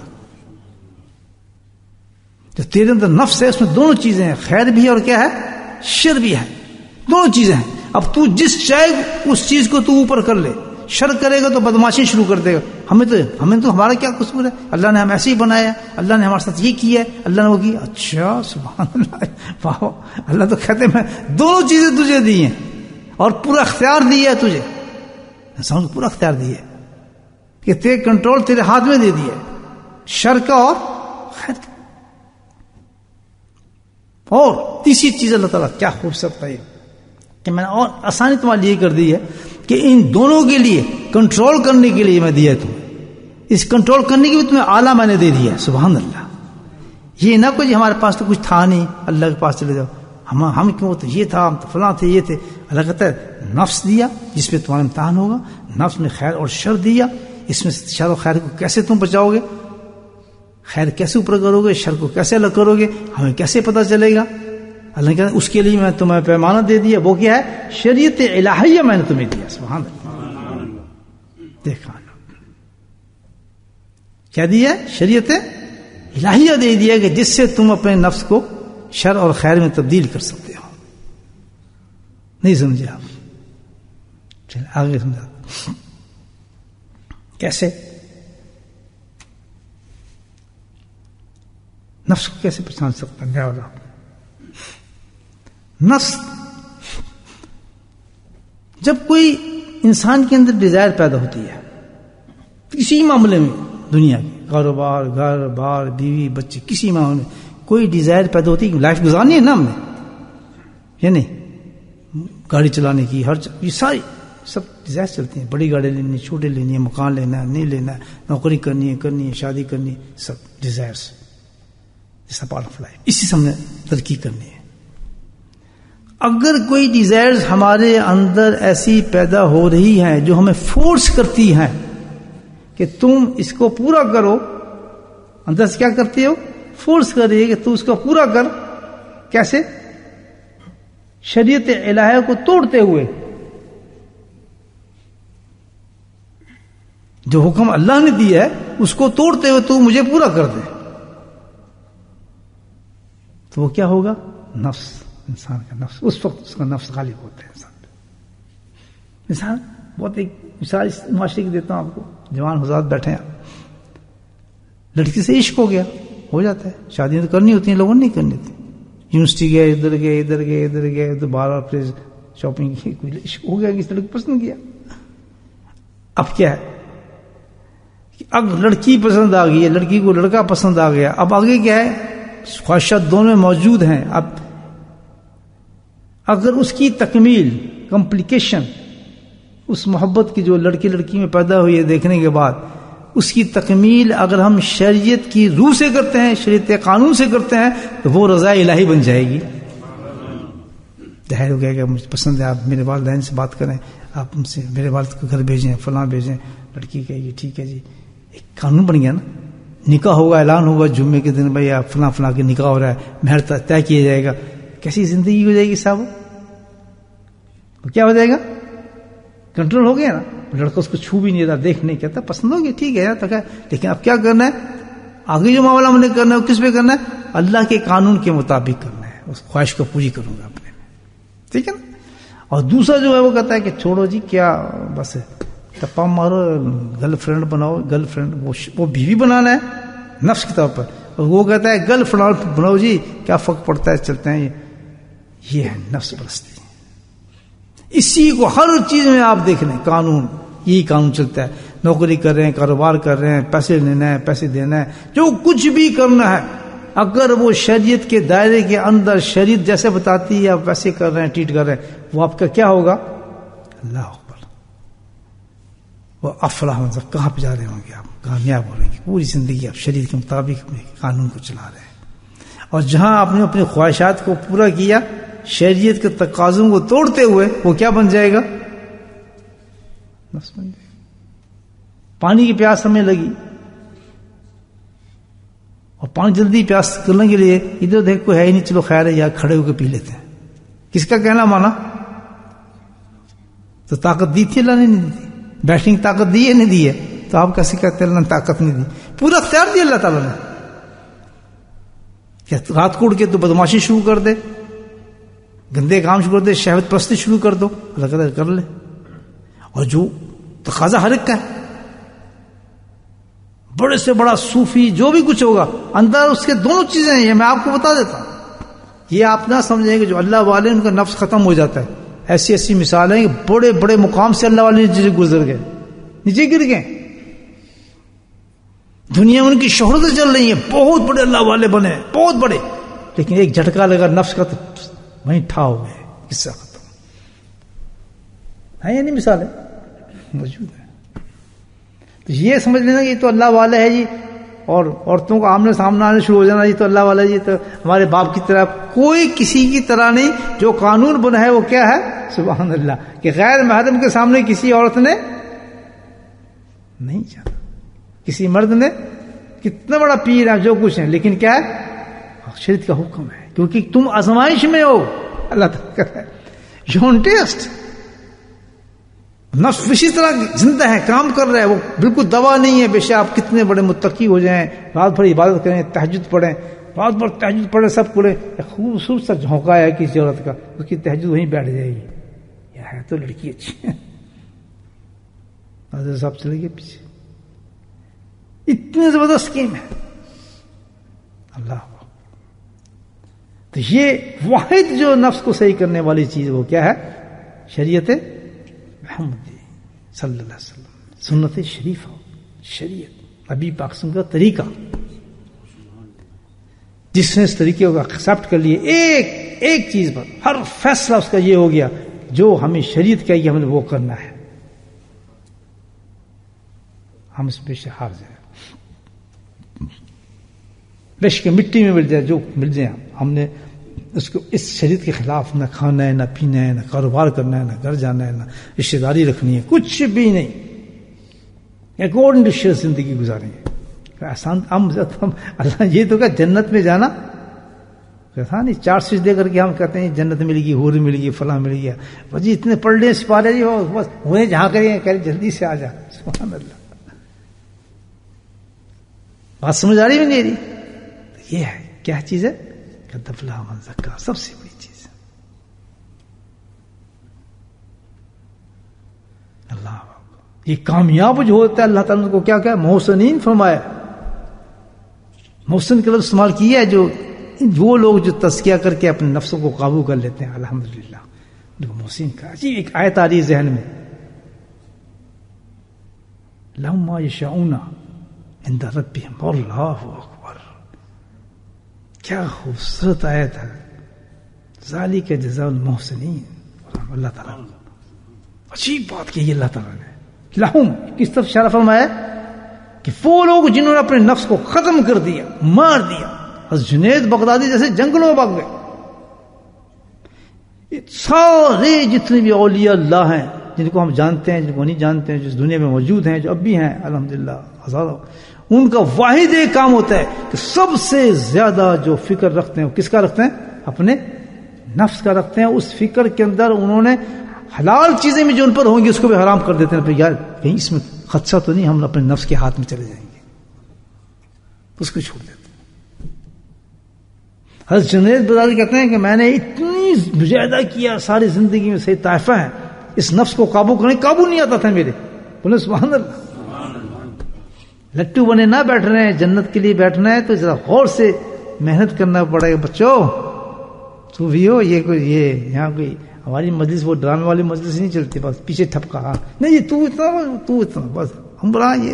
[SPEAKER 1] جو تیرے اندر نفس ہے اس میں دونوں چیزیں ہیں، خیر بھی ہے اور کیا ہے، شر بھی ہے، دونوں چیزیں ہیں. اب تو جس چاہے اس چیز کو تو اوپر کر لے، شر کرے گا تو بدماشی شروع کر دے گا. ہمیں تو ہمارا کیا قصور ہے، اللہ نے ہم ایسے ہی بنایا، اللہ نے ہمارے ساتھ یہ کیا ہے، اللہ نے وہ کیا. اچھا سبحان اللہ، واہ. اللہ تو کہتے ہیں میں دونوں چیزیں تجھے دی ہیں اور پورا اختیار دیا ہے تجھے. انسان کو پورا اختیار دیا ہے کہ تیرے کنٹرول تیرے ہاتھ میں دے دیا ہے، شر کا اور خیر کا. اور تیسری چیز اللہ تعالیٰ کیا خوبصورت ہے کہ میں نے اور آسانی تمہارے لیے کر دی ہے کہ ان دونوں کے لیے کنٹرول کرنے کے لیے میں دیا تمہیں. اس کنٹرول کرنے کی بھی تمہیں آلہ میں نے دے دیا ہے. سبحان اللہ. یہ نہ کوئی ہمارے پاس تو کچھ تھا نہیں، اللہ کے پاس چلے جاؤ، ہم کیوں تو یہ تھا، ہم تو فلاں تھے، یہ تھے. اللہ کہتا ہے نفس دیا جس پہ تمہارا امتحان ہوگا، نفس نے خیر اور شر دیا، اس میں شر و خیر کو کیسے تم بچاؤ گے، خیر کیسے اوپر کرو گے، شر کو کیسے الگ کرو گے، ہمیں کیسے پتہ چلے گا. اللہ کہتا ہے اس کے لیے میں تمہیں پیمانہ دے دیا. وہ کیا ہے، شریعت الہیہ میں نے تمہیں دیا. سبحان اللہ. دیکھا کیا دیا، شریعت الہیہ دے دیا کہ جس سے تم اپنے نفس کو شر اور خیر میں تبدیل کر سکتے ہو. نہیں سمجھے آپ؟ چلیں آگے سمجھا کیسے نفس کو کیسے پہچان سکتا ہے. کیا نفس، جب کوئی انسان کے اندر ڈیزائر پیدا ہوتی ہے کسی معاملے میں، دنیا کے کاروبار، گھر بار، بیوی بچے، کسی معاملے میں کوئی ڈیزائر پیدا ہوتی ہے کہ لائف گزارنی ہے نا ہم نے، یا نہیں، گاڑی چلانے کی، یہ ساری سب ڈیزائر چلتی ہیں. بڑی گاڑی لینی ہے، چھوٹی لینی ہے، مکان لینا ہے، نہیں لینا ہے، نوکری کرنی ہے، شادی کرنی ہے، سب desires. It's a part of life. اسی سے ہم نے ترقی کرنی ہے. اگر کوئی ڈیزائرز ہمارے اندر ایسی پیدا ہو رہی ہیں جو ہمیں فورس کرتی ہیں کہ تم اس کو پورا کرو، اندر سے کیا کرتی ہو، فورس کر رہی ہے کہ تو اس کو پورا کر. کیسے؟ شریعت الہیہ کو توڑتے ہوئے. جو حکم اللہ نے دیا ہے اس کو توڑتے ہوئے تو مجھے پورا کر دے. تو وہ کیا ہوگا، نفس، انسان کا نفس، اس وقت اس کا نفس غالب ہوتا ہے انسان پہ. انسان بہت ایک مثال اس معاشرے کی دیتا ہوں آپ کو. جوان حضرات بیٹھے ہیں، لڑکی سے عشق ہو گیا، ہو جاتا ہے، شادیاں تو کرنی ہوتی ہیں، لوگوں نے نہیں کرنی ہوتی. یونیورسٹی گئے، ادھر گئے تو بار پھر شاپنگ کی، کوئی عشق ہو گیا، کسی لڑکی پسند کیا. اب کیا ہے، اب لڑکی پسند آ گئی ہے، لڑکی کو لڑکا پسند آ گیا. اب آگے کیا ہے، خواہشات دونوں میں موجود ہیں. اب اگر اس کی تکمیل، کمپلیکیشن، اس محبت کی جو لڑکی میں پیدا ہوئی ہے دیکھنے کے بعد، اس کی تکمیل اگر ہم شریعت کی روح سے کرتے ہیں، شریعت قانون سے کرتے ہیں، تو وہ رضا الہی بن جائے گی. ظاہر ہو گیا کہ مجھے پسند ہے، آپ میرے والدین سے بات کریں، آپ ان سے میرے والد کو گھر بھیجیں، فلاں بھیجیں. لڑکی کہے گی ٹھیک ہے جی. ایک قانون بن گیا نا، نکاح ہوگا، اعلان ہوگا جمعے کے دن، بھائی آپ فلاں کے نکاح ہو رہا ہے، مہر طے کیا جائے گا. کیسی زندگی ہو جائے گی صاحب، کیا ہو جائے گا، کنٹرول ہو گیا نا. لڑکا اس کو چھو بھی نہیں رہا، دیکھ نہیں کہتا، پسند ہوگی ٹھیک ہے یار. لیکن اب کیا کرنا ہے، آگے جو معاملہ ہم نے کرنا ہے وہ کس پہ کرنا ہے، اللہ کے قانون کے مطابق کرنا ہے. اس خواہش کو پوری کروں گا اپنے میں، ٹھیک ہے نا. اور دوسرا جو ہے وہ کہتا ہے کہ چھوڑو جی، کیا بس ٹپا مارو، گرل فرینڈ بناؤ. گرل فرینڈ وہ بیوی بنانا ہے نفس کی طور پر، اور وہ کہتا ہے گرل فرینڈ بناؤ جی، کیا فرق پڑتا ہے، چلتے ہیں. یہ ہے نفس پرستی. اسی کو ہر چیز میں آپ دیکھ لیں، قانون، یہی قانون چلتا ہے. نوکری کر رہے ہیں، کاروبار کر رہے ہیں، پیسے لینا ہے، پیسے دینا ہے، جو کچھ بھی کرنا ہے، اگر وہ شریعت کے دائرے کے اندر شریعت جیسے بتاتی ہے آپ ویسے کر رہے ہیں، ٹریٹ کر رہے ہیں، وہ آپ کا کیا ہوگا، اللہ اکبر، وہ افلاح. مطلب کہاں پہ جا رہے ہوں گے آپ، کامیاب ہو رہے ہیں. پوری زندگی آپ شریعت کے مطابق اپنے قانون کو چلا رہے ہیں. اور جہاں آپ نے اپنی خواہشات کو پورا کیا شریعت کے تقاضوں کو توڑتے ہوئے، وہ کیا بن جائے گا، نفس بن جائے گا. پانی کی پیاس ہمیں لگی، اور پانی جلدی پیاس کرنے کے لیے ادھر دیکھ کوئی ہے ہی نہیں، چلو خیر ہے یار کھڑے ہو کے پی لیتے ہیں. کس کا کہنا مانا، تو طاقت دی تھی اللہ نے نہیں دی تھی؟ بیٹھنے کی طاقت دی ہے نہیں دی ہے؟ تو آپ کیسے کہتے ہیں اللہ نے طاقت نہیں دی؟ پورا اختیار دیا اللہ تعالیٰ نے. کیا رات کو اڑ کے تو بدماشی شروع کر دے، گندے کام شروع کر دے، شہوت پرستی شروع کر دو، اللہ تعالیٰ کر لے. اور جو تقاضا ہر ایک کا ہے، بڑے سے بڑا صوفی جو بھی کچھ ہوگا اندر اس کے دونوں چیزیں ہیں. یہ میں آپ کو بتا دیتا ہوں. یہ آپ نہ سمجھیں کہ جو اللہ والے ان کا نفس ختم ہو جاتا ہے. ایسی ایسی مثالیں ہیں کہ بڑے بڑے مقام سے اللہ والے نیچے گزر گئے، نیچے گر گئے. دنیا میں ان کی شہرتیں چل رہی ہیں، بہت بڑے اللہ والے بنے، بہت بڑے، لیکن ایک جھٹکا لگا نفس کا تو وہیں ٹھا ہو گئے، قصہ ختم. ہے یا نہیں؟ مثال ہے موجود ہے. تو یہ سمجھ لینا کہ یہ تو اللہ والا ہے جی، اور عورتوں کو آمنے سامنے آنے شروع ہو جانا جی تو اللہ والا جی، تو ہمارے باپ کی طرح. کوئی کسی کی طرح نہیں. جو قانون بنا ہے وہ کیا ہے؟ سبحان اللہ، کہ غیر محرم کے سامنے کسی عورت نے نہیں جانا، کسی مرد نے کتنا بڑا پیر ہے جو کچھ ہے، لیکن کیا ہے؟ شریعت کا حکم ہے، کیونکہ تم آزمائش میں ہو. اللہ تعالیٰ کہتا ہے یو آن ٹیسٹ. نفس اسی طرح زندہ ہے، کام کر رہا ہے، وہ بالکل دوا نہیں ہے. بے شک آپ کتنے بڑے متقی ہو جائیں، رات بھر عبادت کریں، تہجد پڑھیں، رات بھر تہجد پڑھیں، سب پڑھیں، خوبصورت سا جھونکا ہے کسی عورت کا، اس کی تہجد وہیں بیٹھ جائے گی. یہ ہے تو لڑکی اچھی ہے. حضرت صاحب چلے گئے پیچھے. اتنی زبردست اسکیم ہے اللہ. تو یہ واحد جو نفس کو صحیح کرنے والی چیز وہ کیا ہے؟ شریعت محمدی صلی اللہ علیہ وسلم، سنت شریفہ، شریعت، نبی پاک صلی اللہ علیہ وسلم کا طریقہ. جس نے اس طریقے کو ایکسپٹ کر لیے ایک چیز پر، ہر فیصلہ اس کا یہ ہو گیا جو ہمیں شریعت کہے گی ہمیں وہ کرنا ہے، ہم اس پہ ہار جائیں. لش کے مٹی میں مل جائے جو مل جائے، ہم نے اس کو اس شریعت کے خلاف نہ کھانا ہے، نہ پینا ہے، نہ کاروبار کرنا ہے، نہ گھر جانا ہے، نہ رشتے داری رکھنی ہے، کچھ بھی نہیں. اکارڈنگ ٹو شریعت زندگی گزاریں گے. آسان اللہ یہ تو کہ جنت میں جانا کہا نہیں 4 سجدے کر کے ہم کہتے ہیں جنت ملے گی، حور ملے گی، فلاں ملے گی. جی اتنے پڑھ لیں سپارے جی، بس انہیں جہاں کریں کہ جلدی سے آ جا. سبحان اللہ. بات سمجھ آ رہی ہے نہیں؟ یہ ہے کیا چیز ہے؟ قد افلح من زکا، سب سے بڑی چیز ہے. اللہ یہ کامیاب جو ہوتا ہے اللہ تعالیٰ کو کیا کہا؟ محسنین فرمایا. محسن کا لفظ استعمال کیا ہے جو لوگ جو تزکیہ کر کے اپنے نفسوں کو قابو کر لیتے ہیں. الحمدللہ جو محسن کا عجیب ایک آیت آ رہی ہے ذہن میں، لہم ما یشاؤون عند ربہم. اللہ اکبر، کیا خوبصورت آیت ہے. ذالک جزاء المحسنین. اللہ تعالیٰ عجیب بات کی اللہ تعالیٰ نے. لہم کس طرف اشارہ فرمایا کہ وہ لوگ جنہوں نے اپنے نفس کو ختم کر دیا، مار دیا. حضرت جنید بغدادی جیسے جنگلوں میں بھاگ گئے. سارے جتنے بھی اولیاء اللہ ہیں جن کو ہم جانتے ہیں، جن کو نہیں جانتے ہیں، جو اس دنیا میں موجود ہیں، جو اب بھی ہیں الحمدللہ ہزاروں، ان کا واحد ایک کام ہوتا ہے کہ سب سے زیادہ جو فکر رکھتے ہیں وہ کس کا رکھتے ہیں؟ اپنے نفس کا رکھتے ہیں. اس فکر کے اندر انہوں نے حلال چیزیں بھی جو ان پر ہوں گی اس کو بھی حرام کر دیتے ہیں. یار کہیں اس میں خدشہ تو نہیں ہم اپنے نفس کے ہاتھ میں چلے جائیں گے، اس کو چھوڑ دیتے ہیں. حضرت جنید بغدادی کہتے ہیں کہ میں نے اتنی مجاہدہ کیا ساری زندگی میں، صحیح طائفہ ہے اس نفس کو قابو کرنے، قابو نہیں آتا تھا میرے. بولے سبحان اللہ. لٹو بنے نہ بیٹھ رہے ہیں، جنت کے لیے بیٹھنا ہے تو ذرا غور سے محنت کرنا پڑے گا. بچوں تو بھی ہو، یہ کوئی یہ یہاں کوئی ہماری مجلس وہ ڈرامے والی مجلس نہیں چلتی، بس پیچھے ٹھپکا نہیں یہ تو اتنا بس ہم برا یہ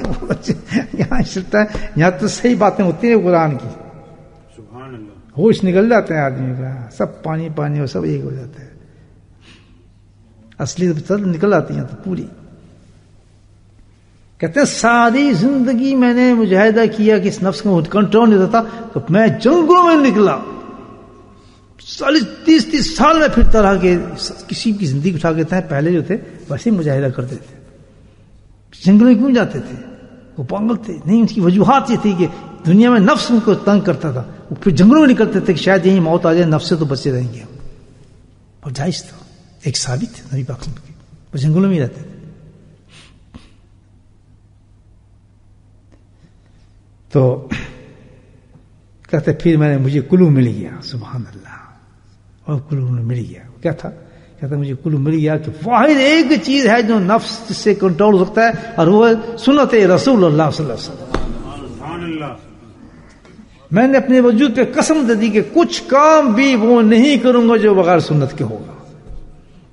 [SPEAKER 1] یہاں چلتا ہے. یہاں تو صحیح باتیں ہوتی ہیں قرآن کی. ہوش نکل جاتے ہیں آدمی کا، سب پانی پانی اور سب ایک ہو جاتا ہے. اصلی سب نکل آتی ہیں تو پوری. کہتے ہیں ساری زندگی میں نے مجاہدہ کیا کہ اس نفس کو کنٹرول نہیں ہوتا تھا، تو میں جنگلوں میں نکلا 30 سال میں پھرتا رہا کہ کسی کی زندگی اٹھا کے تھے. پہلے جو تھے ویسے ہی مجاہدہ کرتے تھے. جنگلوں میں کیوں جاتے تھے؟ وہ پاگل تھے نہیں. ان کی وجوہات یہ تھی کہ دنیا میں نفس ان کو تنگ کرتا تھا، وہ پھر جنگلوں میں نکلتے تھے کہ شاید یہیں موت آ جائے، نفس سے تو بچے رہیں گے. اور جائز تھا، ایک ثابت ہے نبی پاک کی. وہ جنگلوں میں ہی رہتے تھے. تو کہتے پھر مجھے کلو مل گیا. سبحان اللہ. اور کلو مل گیا. کیا تھا؟ کہتا مجھے کلو مل گیا کہ واحد ایک چیز ہے جو نفس سے کنٹرول ہو سکتا ہے, اور وہ سنت رسول اللہ صلی اللہ علیہ وسلم. میں نے اپنے وجود پہ قسم دے دی کہ کچھ کام بھی وہ نہیں کروں گا جو بغیر سنت کے ہوگا.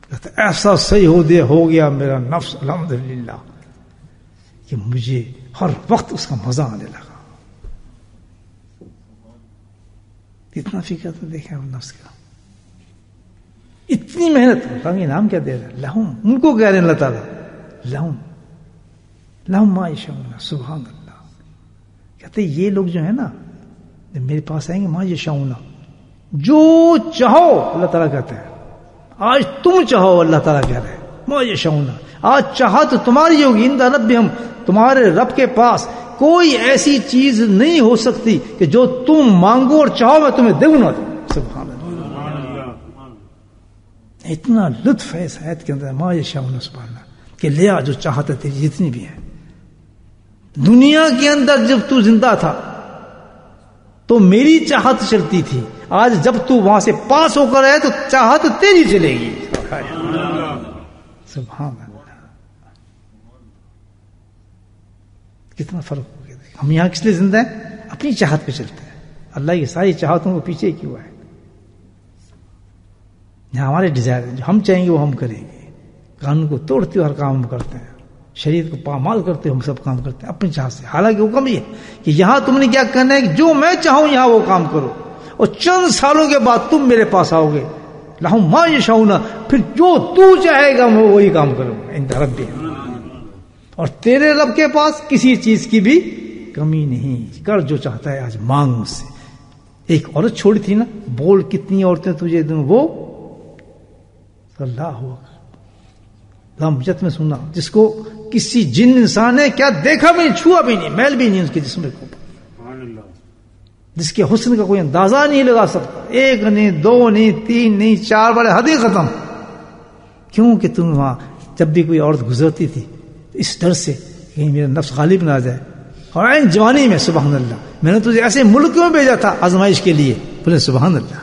[SPEAKER 1] کہتا ایسا صحیح ہو گیا میرا نفس الحمدللہ کہ مجھے ہر وقت اس کا مزہ آنے لگا. اتنا فکر تو دیکھا نفس کا, اتنی محنت. انعام کیا دے رہا ہے؟ لہم. ان کو کہہ رہے ہیں اللہ تعالیٰ لہم ما یشاؤون. سبحان اللہ. کہتے یہ لوگ جو ہے نا میرے پاس آئیں گے, ما یشاؤون, جو چاہو. اللہ تعالیٰ کہتے ہیں آج تم چاہو. اللہ تعالیٰ کہہ رہے ہیں ما یشاؤون, آج چاہا تو تمہاری ہوگی. عند ربہم, تمہارے رب کے پاس کوئی ایسی چیز نہیں ہو سکتی کہ جو تم مانگو اور چاہو میں تمہیں دوں نہ دوں. سبحان اللہ. اتنا لطف ہے اس آیت کے اندر. ما یشاؤون سبحان اللہ, کہ لیا جو چاہتا تیری جتنی بھی ہیں. دنیا کے اندر جب تو زندہ تھا تو میری چاہت چلتی تھی. آج جب تو وہاں سے پاس ہو کر آئے تو چاہت تیری چلے گی. سبحان اللہ. کتنا فرق ہو گیا. ہم یہاں کس لیے زندہ ہیں؟ اپنی چاہت پہ چلتے ہیں. اللہ کی ساری چاہتوں کو پیچھے کیوں ہے؟ یہاں ہمارے ڈیزائر جو ہم چاہیں گے وہ ہم کریں گے. قانون کو توڑتے ہوئے ہر کام ہم کرتے ہیں, شریعت کو پامال کرتے ہوئے ہم سب کام کرتے ہیں اپنی چاہت سے. حالانکہ حکم یہ ہے کہ یہاں تم نے کیا کرنا ہے کہ جو میں چاہوں یہاں وہ کام کرو, اور چند سالوں کے بعد تم میرے پاس آؤ گے. لہم ما یشاؤون, پھر جو تو چاہے گا میں وہی کام کروں گا. عند ربہم, اور تیرے رب کے پاس کسی چیز کی بھی کمی نہیں. کر جو چاہتا ہے آج مانگ مجھ سے. ایک عورت چھوڑی تھی نا, بول کتنی عورتیں تجھے دوں, وہ اللہ ہوا مجھت میں سننا, جس کو کسی جن انسان نے کیا دیکھا بھی نہیں, چھوا بھی نہیں, میل بھی نہیں اس کے جسم کو, جس کے حسن کا کوئی اندازہ نہیں لگا سکتا. ایک نہیں, دو نہیں, تین نہیں, چار بڑے حدیں ختم. کیوں کہ تم وہاں جب بھی کوئی عورت گزرتی تھی اس ڈر سے کہیں میرا نفس غالب نہ آ جائے. اور عین جوانی میں سبحان اللہ میں نے تجھے ایسے ملک میں بھیجا تھا آزمائش کے لیے. بولے سبحان اللہ.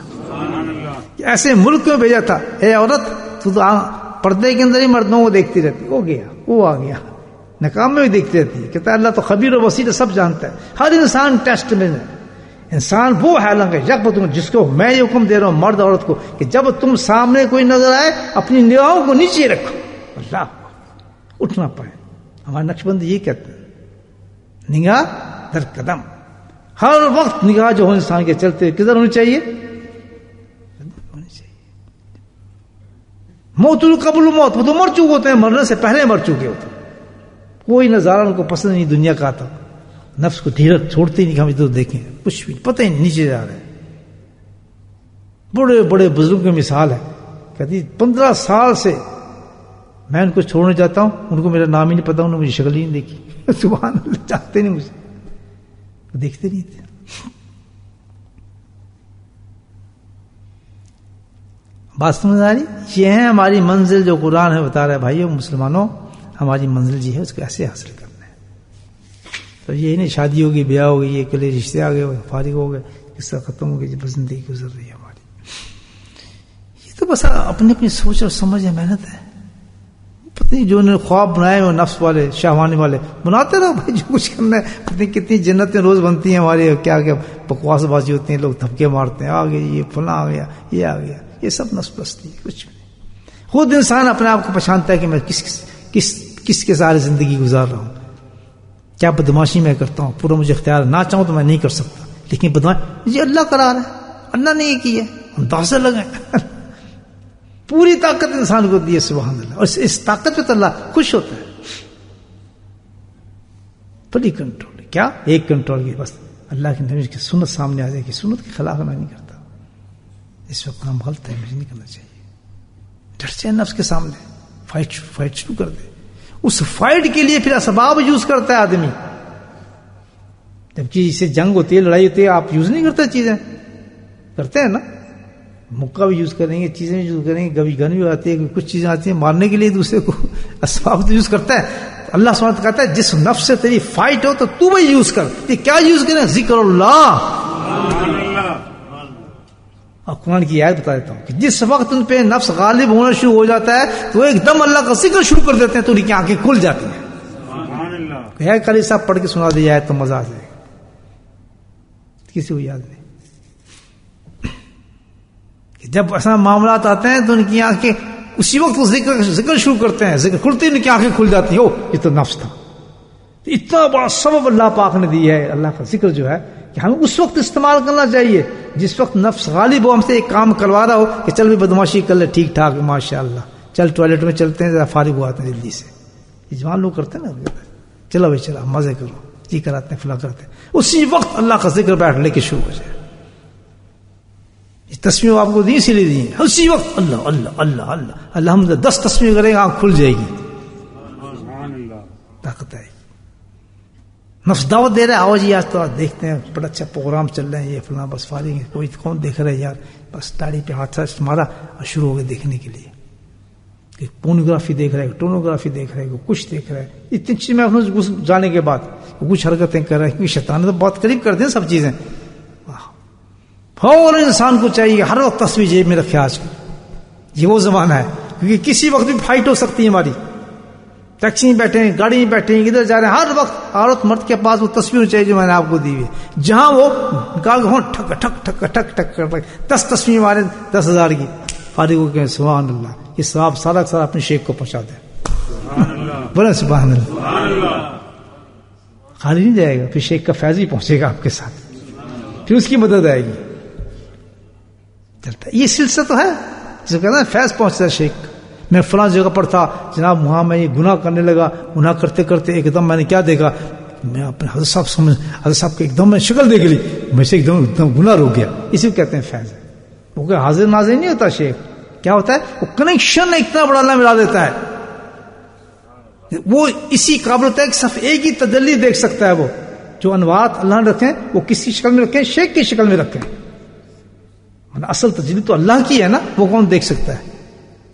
[SPEAKER 1] ایسے ملک میں بھیجا تھا, اے عورت تو پردے کے اندر ہی مردوں کو دیکھتی رہتی, ہو گیا وہ آ گیا. نکام میں بھی دیکھتی رہتی ہے. کہتا ہے اللہ تو خبیر و بصیر سب جانتا ہے. ہر انسان ٹیسٹ میں ہے. انسان وہ حالانکہ یک تم جس کو میں یہ حکم دے رہا ہوں مرد عورت کو کہ جب تم سامنے کوئی نظر آئے اپنی نگاہوں کو نیچے رکھو. اللہ اٹھ نہ پائے. ہمارے نقشبند یہ کہتے ہیں نگاہ در قدم. ہر وقت نگاہ جو ہو انسان کے چلتے ہوئے کدھر ہونی چاہیے؟ ہونی چاہیے. موت القبل موت, وہ تو مر چکے ہوتے ہیں, مرنے سے پہلے مر چکے ہوتے ہیں. کوئی نظارہ ان کو پسند نہیں دنیا کا آتا. نفس کو دھیرج چھوڑتے ہی نہیں کہ ہم ادھر دیکھیں, کچھ بھی پتہ ہی نہیں, نیچے جا رہے ہیں. بڑے بڑے بزرگوں کی مثال ہے. کہتی 15 سال سے میں ان کو چھوڑنے جاتا ہوں, ان کو میرا نام ہی نہیں پتا, انہوں نے مجھے شکل ہی نہیں دیکھی. سبحان اللہ, چاہتے نہیں مجھے, دیکھتے نہیں تھے. بات سمجھ آ رہی؟ یہ ہے ہماری منزل جو قرآن ہے بتا رہا ہے بھائیو مسلمانوں, ہماری منزل جی ہے اس کو ایسے حاصل کرنا ہے. تو یہ نہیں شادی ہوگی, بیاہ ہوگی, یہ اکلے رشتے آ گئے, فارغ ہو گئے, قصہ ختم ہو گیا, جب زندگی گزر رہی ہے ہماری. یہ تو بس اپنی اپنی سوچ اور سمجھ ہے, محنت ہے. پتہ نہیں جو انہوں نے خواب بنائے ہو نفس والے شہوانے والے, بناتے رہو بھائی, جو کچھ کرنا ہے. پتہ نہیں کتنی جنتیں روز بنتی ہیں ہماری, کیا کیا بکواس بازی ہوتی ہیں, لوگ دھبکے مارتے ہیں, آ گیا یہ فلاں آ گیا, یہ آ گیا. یہ سب نفس پرستی ہے, کچھ بھی نہیں. خود انسان اپنے آپ کو پہچانتا ہے کہ میں کس کے سارے زندگی گزار رہا ہوں, کیا بدماشی میں کرتا ہوں. پورا مجھے اختیار نہ چاہوں تو میں نہیں کر سکتا, لیکن بدماشی مجھے اللہ کرا رہا ہے, اللہ نے یہ کی ہے, اندازہ لگائیں. پوری طاقت انسان کو دی ہے سبحان اللہ, اور اس طاقت پہ تو اللہ خوش ہوتا ہے. بڑی کنٹرول ہے. کیا ایک کنٹرول کی بس اللہ کے نبی کی سنت سامنے آ جائے کہ سنت کے خلاف میں نہیں کرتا. اس وقت کام غلط ہے, مجھے نہیں کرنا چاہیے. ڈر سے نفس کے سامنے فائٹ شروع کر دے. اس فائٹ کے لیے پھر اسباب یوز کرتا ہے آدمی. جب چیز سے جنگ ہوتی ہے, لڑائی ہوتی ہے, آپ یوز نہیں کرتے چیزیں, کرتے ہیں نا. مکہ بھی یوز کریں گے, چیزیں بھی یوز کریں گے, کبھی گن بھی آتی ہے, کچھ چیزیں آتی ہیں مارنے کے لیے دوسرے کو, اسباب تو یوز کرتا ہے. اللہ سبحانہ وتعالیٰ کہتا ہے جس نفس سے تیری فائٹ ہو تو بھی یوز کر. یہ کیا یوز کریں؟ ذکر اللہ. اور قرآن کی آیت بتا دیتا ہوں کہ جس وقت ان پہ نفس غالب ہونا شروع ہو جاتا ہے تو ایک دم اللہ کا ذکر شروع کر دیتے ہیں تو ان کی آنکھیں کھل جاتی ہیں. ہے قاری صاحب پڑھ کے سنا دیا ہے تو مزہ آ جائے گا. کسی کو یاد نہیں کہ جب ایسا معاملات آتے ہیں تو ان کی آنکھیں اسی وقت وہ ذکر شروع کرتے ہیں, ذکر کھلتی ان کی آنکھیں کھل جاتی ہیں. یہ تو نفس تھا. اتنا بڑا سبب اللہ پاک نے دی ہے. اللہ کا ذکر جو ہے کہ ہمیں اس وقت استعمال کرنا چاہیے جس وقت نفس غالب ہو, ہم سے ایک کام کروا رہا ہو کہ چل بھی بدماشی کر لے, ٹھیک ٹھاک ماشاء اللہ, چل ٹوائلٹ میں چلتے ہیں ذرا فارغ ہو آتے ہیں جلدی سے. یہ جوان لوگ کرتے ہیں نا, چلو بھائی چلا مزے کرو, یہ کراتے ہیں فلاں کرتے ہیں. اسی وقت اللہ کا ذکر بیٹھ لے کے شروع ہو جائے. تسبیح آپ کو دی اسی لیے دی, اسی وقت اللہ اللہ اللہ اللہ الحمد 10 تسبیح کریں گے آنکھ کھل جائے گی. طاقت ہے. نفس دعوت دے رہا ہے, آؤ جی آج تو آج دیکھتے ہیں بڑا اچھا پروگرام چل رہے ہیں, یہ فلاں بس فارغ ہے, کوئی کون دیکھ رہا ہے یار, بس تاڑی پہ ہاتھ سے مارا اور شروع ہو گئے دیکھنے کے لیے. کہ پورنوگرافی دیکھ رہا ہے, ٹونوگرافی دیکھ رہا ہے, کچھ دیکھ رہا ہے. اتنی چیز میں گھس جانے کے بعد کچھ حرکتیں کر رہے ہیں کیونکہ شیطان تو بہت قریب کر دیں سب چیزیں. اور انسان کو چاہیے ہر وقت تصویر جیب میں رکھے. آج یہ وہ زمانہ ہے کیونکہ کسی وقت بھی فائٹ ہو سکتی ہے ہماری. ٹیکسی میں بیٹھے ہیں, گاڑی میں بیٹھے ہیں, ادھر جا رہے ہیں, ہر وقت عورت مرد کے پاس وہ تصویر چاہیے جو میں نے آپ کو دی ہوئی, جہاں وہ نکال ٹھک ٹھک ٹھک ٹھک ٹھک کر 10 تصویر مارے 10,000 کی, فارغ ہو کے سبحان اللہ. یہ ثواب سارا سارا اپنے شیخ کو پہنچا دیں. بولے سبحان اللہ. خالی نہیں جائے گا, پھر شیخ کا فیض ہی پہنچے گا آپ کے ساتھ, پھر اس کی مدد آئے گی. چلتا یہ سلسلہ تو ہے جسے کہتے ہیں فیض پہنچتا ہے شیخ. میں فلاں جگہ پر تھا جناب, وہاں میں یہ گناہ کرنے لگا, گناہ کرتے کرتے ایک دم میں نے کیا دیکھا, میں اپنے حضرت صاحب کی ایک دم میں شکل دیکھ لی, میں سے ایک دم گناہ روک گیا. اسی کو کہتے ہیں فیض. وہ کہ حاضر ناظر نہیں ہوتا شیخ, کیا ہوتا ہے وہ کنیکشن اتنا بڑا اللہ ملا دیتا ہے. وہ اسی قابل ہوتا ہے کہ صرف ایک ہی تجلی دیکھ سکتا ہے. وہ جو انوارات اللہ نے رکھیں وہ کس کی شکل میں رکھیں, شیخ کی شکل میں رکھیں. اصل تجلی تو اللہ کی ہے نا, وہ کون دیکھ سکتا ہے؟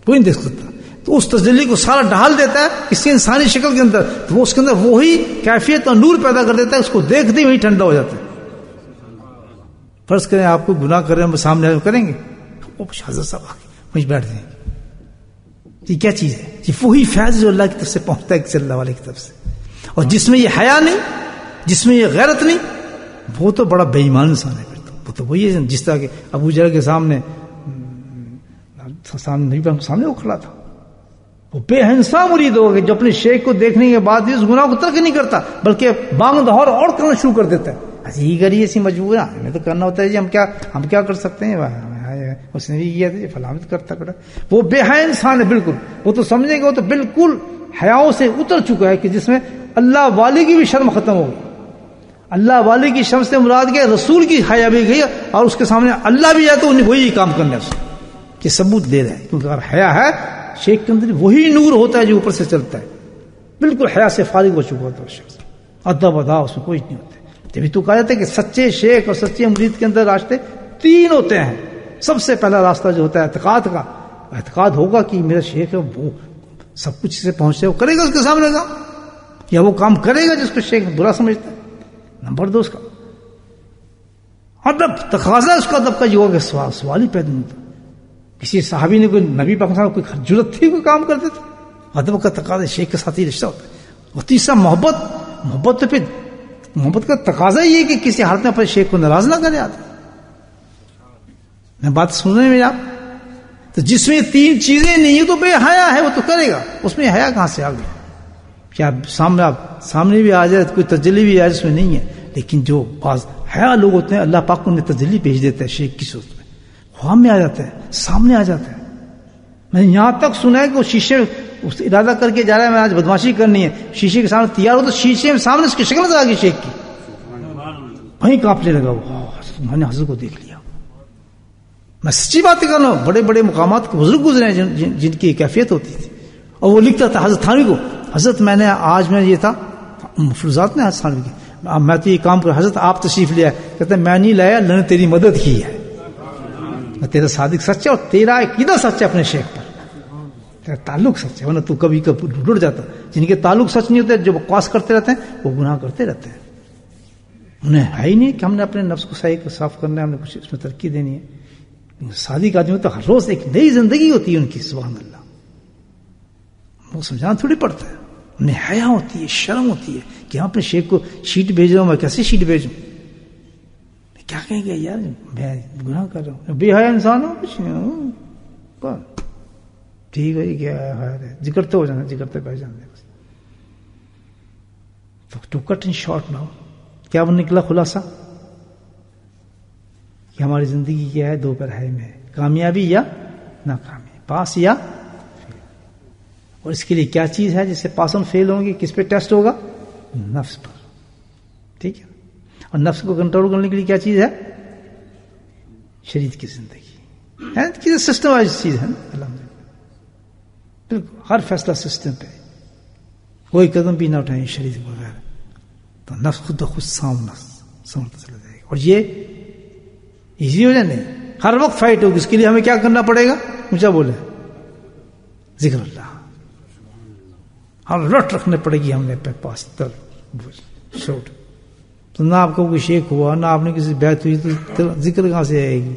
[SPEAKER 1] کوئی نہیں دیکھ سکتا. تو اس تجلی کو سارا ڈھال دیتا ہے کسی انسانی شکل کے اندر, تو وہ اس کے اندر وہی کیفیت اور نور پیدا کر دیتا ہے. اس کو دیکھتے ہی ٹھنڈا ہو جاتا ہے. فرض کریں آپ کو گناہ کر رہے ہیں, سامنے کریں گے, وہ حضرت صاحب وہیں بیٹھ جائیں گے. یہ کیا چیز ہے؟ یہ وہی فیض جو اللہ کی طرف سے پہنچتا ہے صلی اللہ علیہ کی طرف سے. اور جس میں یہ حیا نہیں, جس میں یہ غیرت نہیں, وہ تو بڑا بے ایمان انسان ہے. وہ تو وہی ہے جس طرح کہ ابو جہل کے سامنے سامنے وہ کھڑا تھا. وہ بے ہنسا مرید ہو گیا جو اپنے شیخ کو دیکھنے کے بعد بھی اس گناہ کو ترک نہیں کرتا, بلکہ بانگ دہور اور کرنا شروع کر دیتا ہے. یہ کریے ایسی مجبور ہے, ہمیں تو کرنا ہوتا ہے جی, ہم کیا کر سکتے ہیں, اس نے بھی کیا تھا فلاں کرتا کرتا. وہ بے حیا انسان ہے بالکل. وہ تو سمجھے گا وہ تو بالکل حیاؤں سے اتر چکا ہے کہ جس میں اللہ والی کی بھی شرم ختم ہو گئی. اللہ والی کی شرم سے مراد کیا, رسول کی حیا بھی گئی, اور اس کے سامنے اللہ بھی جائے تو انہیں وہی کام کرنا ہے. اس کے ثبوت دے رہے ہیں کیونکہ اگر حیا ہے شیخ کے اندر وہی نور ہوتا ہے جو اوپر سے چلتا ہے. بالکل حیا سے فارغ ہو چکا ہوتا ہے شخص, ادب ادا اس میں کوئی نہیں ہوتا. جبھی تو کہا جاتا ہے کہ سچے شیخ اور سچے مرید کے اندر راستے 3 ہوتے ہیں. سب سے پہلا راستہ جو ہوتا ہے اعتقاد کا. اعتقاد ہوگا کہ میرا شیخ ہے, وہ سب کچھ سے پہنچے, وہ کرے گا اس کے سامنے کا, یا وہ کام کرے گا جس کو شیخ برا سمجھتا ہے. نمبر 2 اس کا ادب, تقاضا اس کا ادب کا جو ہوگا, سوال ہی پیدا نہیں ہوتا. کسی صحابی نے کوئی نبی پاک صاحب کوئی ضرورت تھی کوئی کام کرتے تھے, ادب کا تقاضا شیخ کے ساتھ ہی رشتہ ہوتا ہے. اور تیسرا محبت تو پھر محبت کا تقاضا یہ ہے کہ کسی حالت میں اپنے شیخ کو ناراض نہ کرے. آتا میں بات سن رہے ہیں آپ, تو جس میں 3 چیزیں نہیں تو بے حیا ہے, وہ تو کرے گا. اس میں حیا کہاں سے آ گئی؟ کیا سامنے بھی آ جائے کوئی تجلی بھی آ جائے, اس میں نہیں ہے. لیکن جو بعض حیا لوگ ہوتے ہیں اللہ پاک انہیں تجلی بھیج دیتا ہے شیخ کی صورت میں, خواب میں آ جاتا ہے, سامنے آ جاتا ہے. میں نے یہاں تک سنا ہے کہ وہ شیشے اس ارادہ کر کے جا رہا ہے میں آج بدماشی کرنی ہے, شیشے کے سامنے تیار ہو تو شیشے میں سامنے اس کی شکل نظر آ گئی شیخ کی, وہیں کانپنے لگا وہ, میں نے حضرت کو دیکھ لیا. میں سچی بات کر رہا ہوں, بڑے بڑے مقامات کے بزرگ گزرے ہیں جن کی کیفیت ہوتی تھی. اور وہ لکھتا تھا حضرت تھانوی کو, حضرت میں نے آج میں یہ تھا مفروضات نے حضرت تھانوی کی, میں تو یہ کام کر, حضرت آپ تشریف لیا. کہتے ہیں میں نہیں لایا, اللہ نے تیری مدد کی ہے. تیرا صادق سچا اور تیرا عقیدہ سچا اپنے شیخ پر، تیرا تعلق سچا ہے، ورنہ تو کبھی کبھی ڈٹ جاتا. جن کے تعلق سچ نہیں ہوتے، جو بکواس کرتے رہتے ہیں، وہ گناہ کرتے رہتے ہیں. انہیں ہے ہی نہیں کہ ہم نے اپنے نفس کو صحیح صاف کرنا ہے، ہم نے کچھ اس میں ترقی دینی ہے. صادق آدمی تو ہر روز ایک نئی زندگی ہوتی ہے ان کی، سبحان اللہ. وہ سمجھانا تھوڑی پڑتا ہے. انہیں حیا ہوتی ہے، شرم ہوتی ہے کہ ہم اپنے شیخ کو شیٹ بھیج رہا ہوں، میں کیسے شیٹ بھیجوں؟ کیا کہیں گے یار میں گناہ کر رہا ہوں، بے حیا انسان ہوں، کچھ نہیں ہوں. ٹھیک ہے کیا ہے، ذکر تو ہو جانا، ذکر تو بیٹھ جانا. To cut in short now, کیا وہ نکلا خلاصہ کہ ہماری زندگی کیا ہے؟ دو پہر میں، کامیابی یا ناکامی، پاس یا فیل. اور اس کے لیے کیا چیز ہے جس سے پاس اور فیل ہوں گے؟ کس پہ ٹیسٹ ہوگا؟ نفس پر. ٹھیک ہے. اور نفس کو کنٹرول کرنے کے لیے کیا چیز ہے؟ شریعت کی زندگی ہے. سسٹم وائز چیز ہے نا. الحمدللہ بالکل ہر فیصلہ سسٹم پہ، کوئی قدم بھی نہ اٹھائیں شریعت کے بغیر، تو نفس خود بخود سامتا چلا جائے گا. اور یہ ایزی ہو جائے نہیں، ہر وقت فائٹ ہوگی. اس کے لیے ہمیں کیا کرنا پڑے گا؟ اونچا بولے، ذکر اللہ. ہر رٹ رکھنے پڑے گی ہم نے اپنے پاس شوٹ. تو نہ آپ کو کوئی شیخ ہوا، نہ آپ نے کسی بیعت ہوئی، تو ذکر کہاں سے آئے گی؟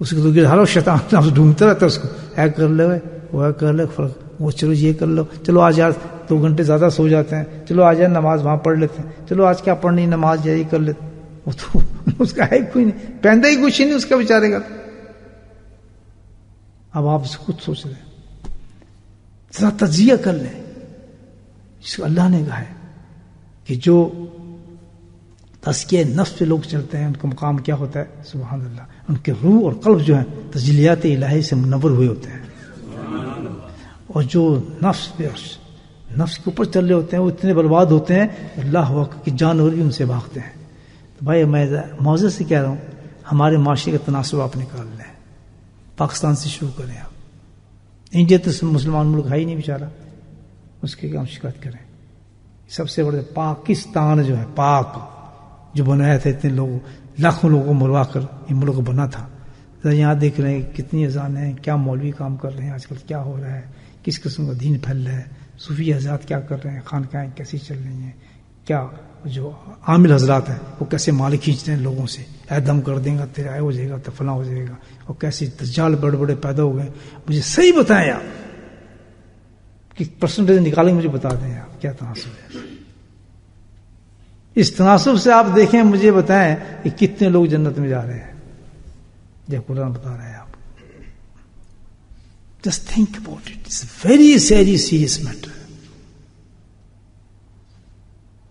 [SPEAKER 1] اس کو تو ہر وقت شیطان ڈھونڈتا رہتا ہے اس کو، اے کر لو، وہ کر لو، وہ چلو یہ کر لو، چلو آج یار 2 گھنٹے زیادہ سو جاتے ہیں، چلو آج یار نماز وہاں پڑھ لیتے ہیں، چلو آج کیا پڑھنی نماز یہی کر لیتے. وہ تو اس کا ہے کوئی نہیں، پہنتا ہی کچھ نہیں اس کا بیچارے کا. اب آپ خود سوچ لیں، ذرا تجزیہ کر لیں. جس کو اللہ نے کہا ہے کہ جو تزکیہ نفس پہ لوگ چلتے ہیں ان کا مقام کیا ہوتا ہے؟ سبحان اللہ، ان کے روح اور قلب جو ہیں تجلیات الہی سے منور ہوئے ہوتے ہیں. اور جو نفس کے اوپر چل رہے ہوتے ہیں وہ اتنے برباد ہوتے ہیں، اللہ کی جانور بھی ان سے بھاگتے ہیں. تو بھائی میں موضوع سے کہہ رہا ہوں، ہمارے معاشرے کا تناسب آپ نکال لیں. پاکستان سے شروع کریں. آپ انڈیا تو مسلمان ملک ہے ہی نہیں بیچارہ، اس کے ہم شکایت کریں. سب سے بڑے پاکستان جو ہے، پاک جو بنایا تھا اتنے لوگوں لاکھوں لوگوں کو مروا کر یہ ملک بنا تھا. یہاں دیکھ رہے ہیں کتنی اذان ہیں، کیا مولوی کام کر رہے ہیں، آج کل کیا ہو رہا ہے، کس قسم کا دین پھیل رہا ہے، صوفی حضرات کیا کر رہے ہیں، خانقاہیں کیسی چل رہی ہیں، کیا جو عامل حضرات ہیں وہ کیسے مال کھینچتے ہیں لوگوں سے، اے دم کر دیں گا تیرا ہو جائے گا تو فلاں ہو جائے گا، اور کیسے دجال بڑے بڑے پیدا ہو گئے. مجھے صحیح بتائیں آپ کہ پرسنٹیج نکالیں، مجھے بتا دیں آپ کیا تناسب ہے. اس تناسب سے آپ دیکھیں، مجھے بتائیں کہ کتنے لوگ جنت میں جا رہے ہیں، جب قرآن بتا رہا ہے. آپ just think about it, it's very serious matter.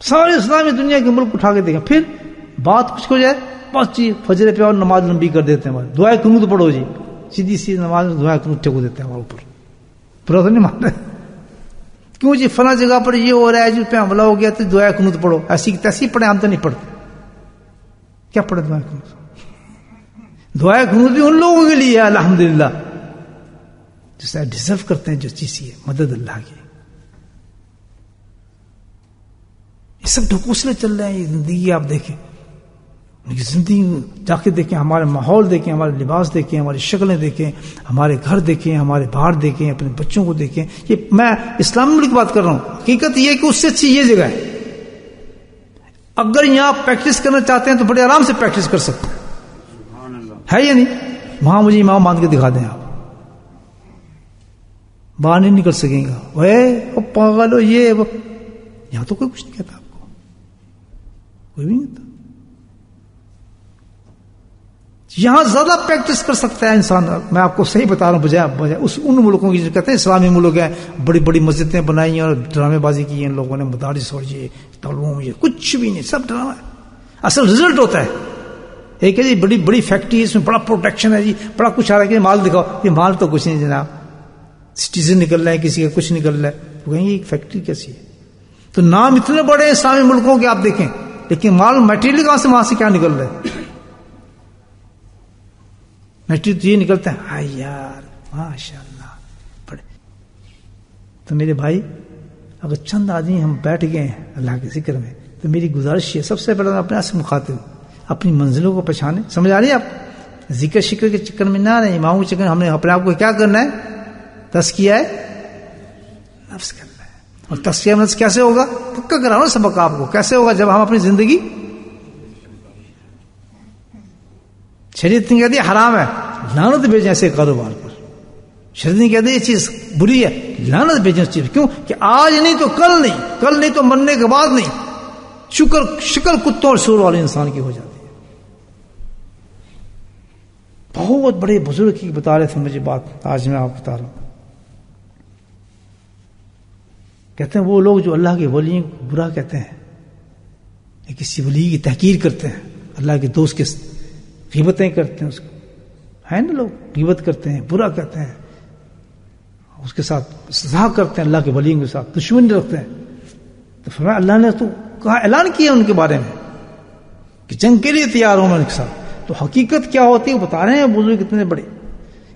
[SPEAKER 1] سارے اسلامی دنیا کے ملک اٹھا کے دیکھیں، پھر بات کچھ ہو جائے بس جی فجر پہ اور نماز لمبی کر دیتے ہیں. دعائے قنوت پڑھو جی، سیدھی سی نماز میں دعائے قنوت ٹھیک دیتے ہیں ہمارے اوپر. برا تو نہیں مان رہے کیوں جی فلاں جگہ پر یہ ہو رہا ہے، جس پہ حملہ ہو گیا تو دعائے قنوت پڑھو. ایسی تیسی پڑھیں، ہم تو نہیں پڑھتے. کیا پڑھے دعائے قنوت؟ دعائے قنوت بھی ان لوگوں کے لیے ہے الحمدللہ جو ڈیزرو کرتے ہیں جو چیز ہے مدد اللہ کی. یہ سب ڈھکوسلے چل رہے ہیں. یہ زندگی آپ دیکھیں، زندگی جا کے دیکھیں، ہمارے ماحول دیکھیں، ہمارے لباس دیکھیں، ہماری شکلیں دیکھیں، ہمارے گھر دیکھیں، ہمارے باہر دیکھیں، اپنے بچوں کو دیکھیں. یہ میں اسلامی ملک کی بات کر رہا ہوں. حقیقت یہ ہے کہ اس سے اچھی یہ جگہ ہے. اگر یہاں پریکٹس کرنا چاہتے ہیں تو بڑے آرام سے پریکٹس کر سکتے ہیں، ہے یا نہیں؟ وہاں مجھے امام مان کے دکھا دیں، آپ باہر نہیں نکل سکیں گا. وہ پاگل ہو، یہ وہ. یہاں تو کوئی کچھ نہیں کہتا، آپ کو کوئی بھی نہیں کہتا. یہاں زیادہ پریکٹس کر سکتا ہے انسان. میں آپ کو صحیح بتا رہا ہوں، بجائے ان ملکوں کی جو کہتے ہیں اسلامی ملک ہیں، بڑی بڑی مسجدیں بنائی ہیں اور ڈرامے بازی کی ہیں ان لوگوں نے، مدارس اور یہ تعلیم، یہ کچھ بھی نہیں، سب ڈرامہ ہے. اصل رزلٹ ہوتا ہے ایک ہے جی بڑی بڑی فیکٹری ہے، اس میں بڑا پروٹیکشن ہے جی، بڑا کچھ آ رہا ہے کہ مال دکھاؤ. یہ مال تو کچھ نہیں جناب، سٹیزن نکل رہا ہے، کسی کا کچھ نکل رہا ہے. وہ کہیں گے ایک فیکٹری کیسی ہے؟ تو نام اتنے بڑے اسلامی ملکوں کے آپ دیکھیں، لیکن مال میٹیریل کہاں سے، وہاں سے کیا نکل رہا ہے؟ میٹریل تو یہ نکلتا ہے. ہاں یار ماشاء اللہ بڑے. تو میرے بھائی اگر چند آدمی ہم بیٹھ گئے ہیں اللہ کے ذکر میں، تو میری گزارش ہے سب سے پہلے اپنے آپ سے مخاطب، اپنی منزلوں کو پہچانے. سمجھ آ رہی ہے آپ؟ ذکر شکر کے چکر میں نہ رہے، اماموں کے چکر میں ہم نے اپنے آپ کو کیا کرنا ہے؟ تزکیہ نفس کرنا ہے. اور تزکیہ نفس کیسے ہوگا؟ پکا کرا نا سبق آپ کو. کیسے ہوگا؟ جب ہم اپنی زندگی، شریعت نے کہہ دیا حرام ہے، لعنت بھیجیں ایسے کاروبار پر. شریعت نے کہہ دیا یہ چیز بری ہے، لعنت بھیجیں اس چیز. کیوں کہ آج نہیں تو کل نہیں، کل نہیں تو مرنے کے بعد نہیں. شکل کتوں اور سور والے انسان کی ہو جاتی ہے. بہت بڑے بزرگ کی بتا رہے تھے مجھے بات، آج میں آپ کو بتا رہا ہوں. کہتے ہیں وہ لوگ جو اللہ کے ولیوں کو برا کہتے ہیں، یا کسی ولی کی تحقیر کرتے ہیں، اللہ کے دوست کے غیبتیں کرتے ہیں، اس کو ہے نا، لوگ غیبت کرتے ہیں، برا کہتے ہیں، اس کے ساتھ سزا کرتے ہیں، اللہ کے ولیوں کے ساتھ دشمنی رکھتے ہیں. تو فرمایا اللہ نے تو کہا، اعلان کیا ان کے بارے میں کہ جنگ کے لیے تیار ہوں میں ان کے ساتھ. تو حقیقت کیا ہوتی ہے وہ بتا رہے ہیں بزرگ اتنے بڑے،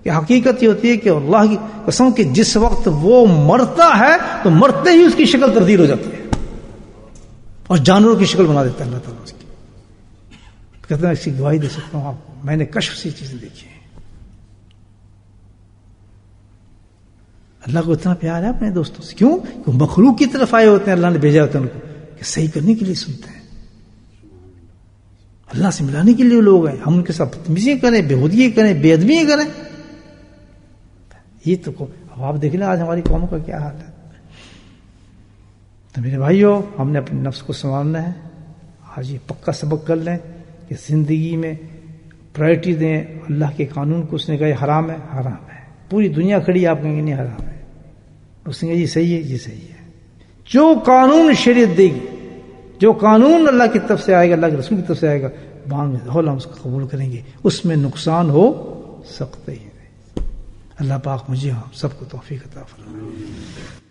[SPEAKER 1] کہ حقیقت یہ ہوتی ہے کہ اللہ کی قسم کہ جس وقت وہ مرتا ہے تو مرتے ہی اس کی شکل تبدیل ہو جاتی ہے اور جانوروں کی شکل بنا دیتا ہے اللہ تعالیٰ اس کی. کہتے ہیں اس کی گواہی دے سکتا ہوں آپ کو، میں نے کشف سے چیزیں دیکھی ہیں. اللہ کو اتنا پیار ہے اپنے دوستوں سے. کیوں؟ کہ مخلوق کی طرف آئے ہوتے ہیں، اللہ نے بھیجا ہوتا ہے ان کو کہ صحیح کرنے کے لیے سنتے ہیں، اللہ سے ملانے کے لیے لوگ ہیں. ہم ان کے ساتھ بدتمیزیاں کریں، بےہودگی کریں، بے ادبی کریں، یہ تو اب آپ دیکھ لیں آج ہماری قوم کا کیا حال ہے. تو میرے بھائیوں، ہم نے اپنے نفس کو سنوارنا ہے. آج یہ پکا سبق کر لیں کہ زندگی میں پرائرٹی دیں اللہ کے قانون کو. اس نے کہا یہ حرام ہے، حرام ہے. پوری دنیا کھڑی آپ کہیں گے نہیں حرام ہے. اس نے کہا یہ صحیح ہے، یہ صحیح ہے. جو قانون شریعت دے گی، جو قانون اللہ کی طرف سے آئے گا، اللہ کے رسول کی طرف سے آئے گا، ہم اس کو قبول کریں گے. اس میں نقصان ہو سکتے ہی نہیں. اللہ پاک مجھے ہم سب کو توفیق عطا فرمائے.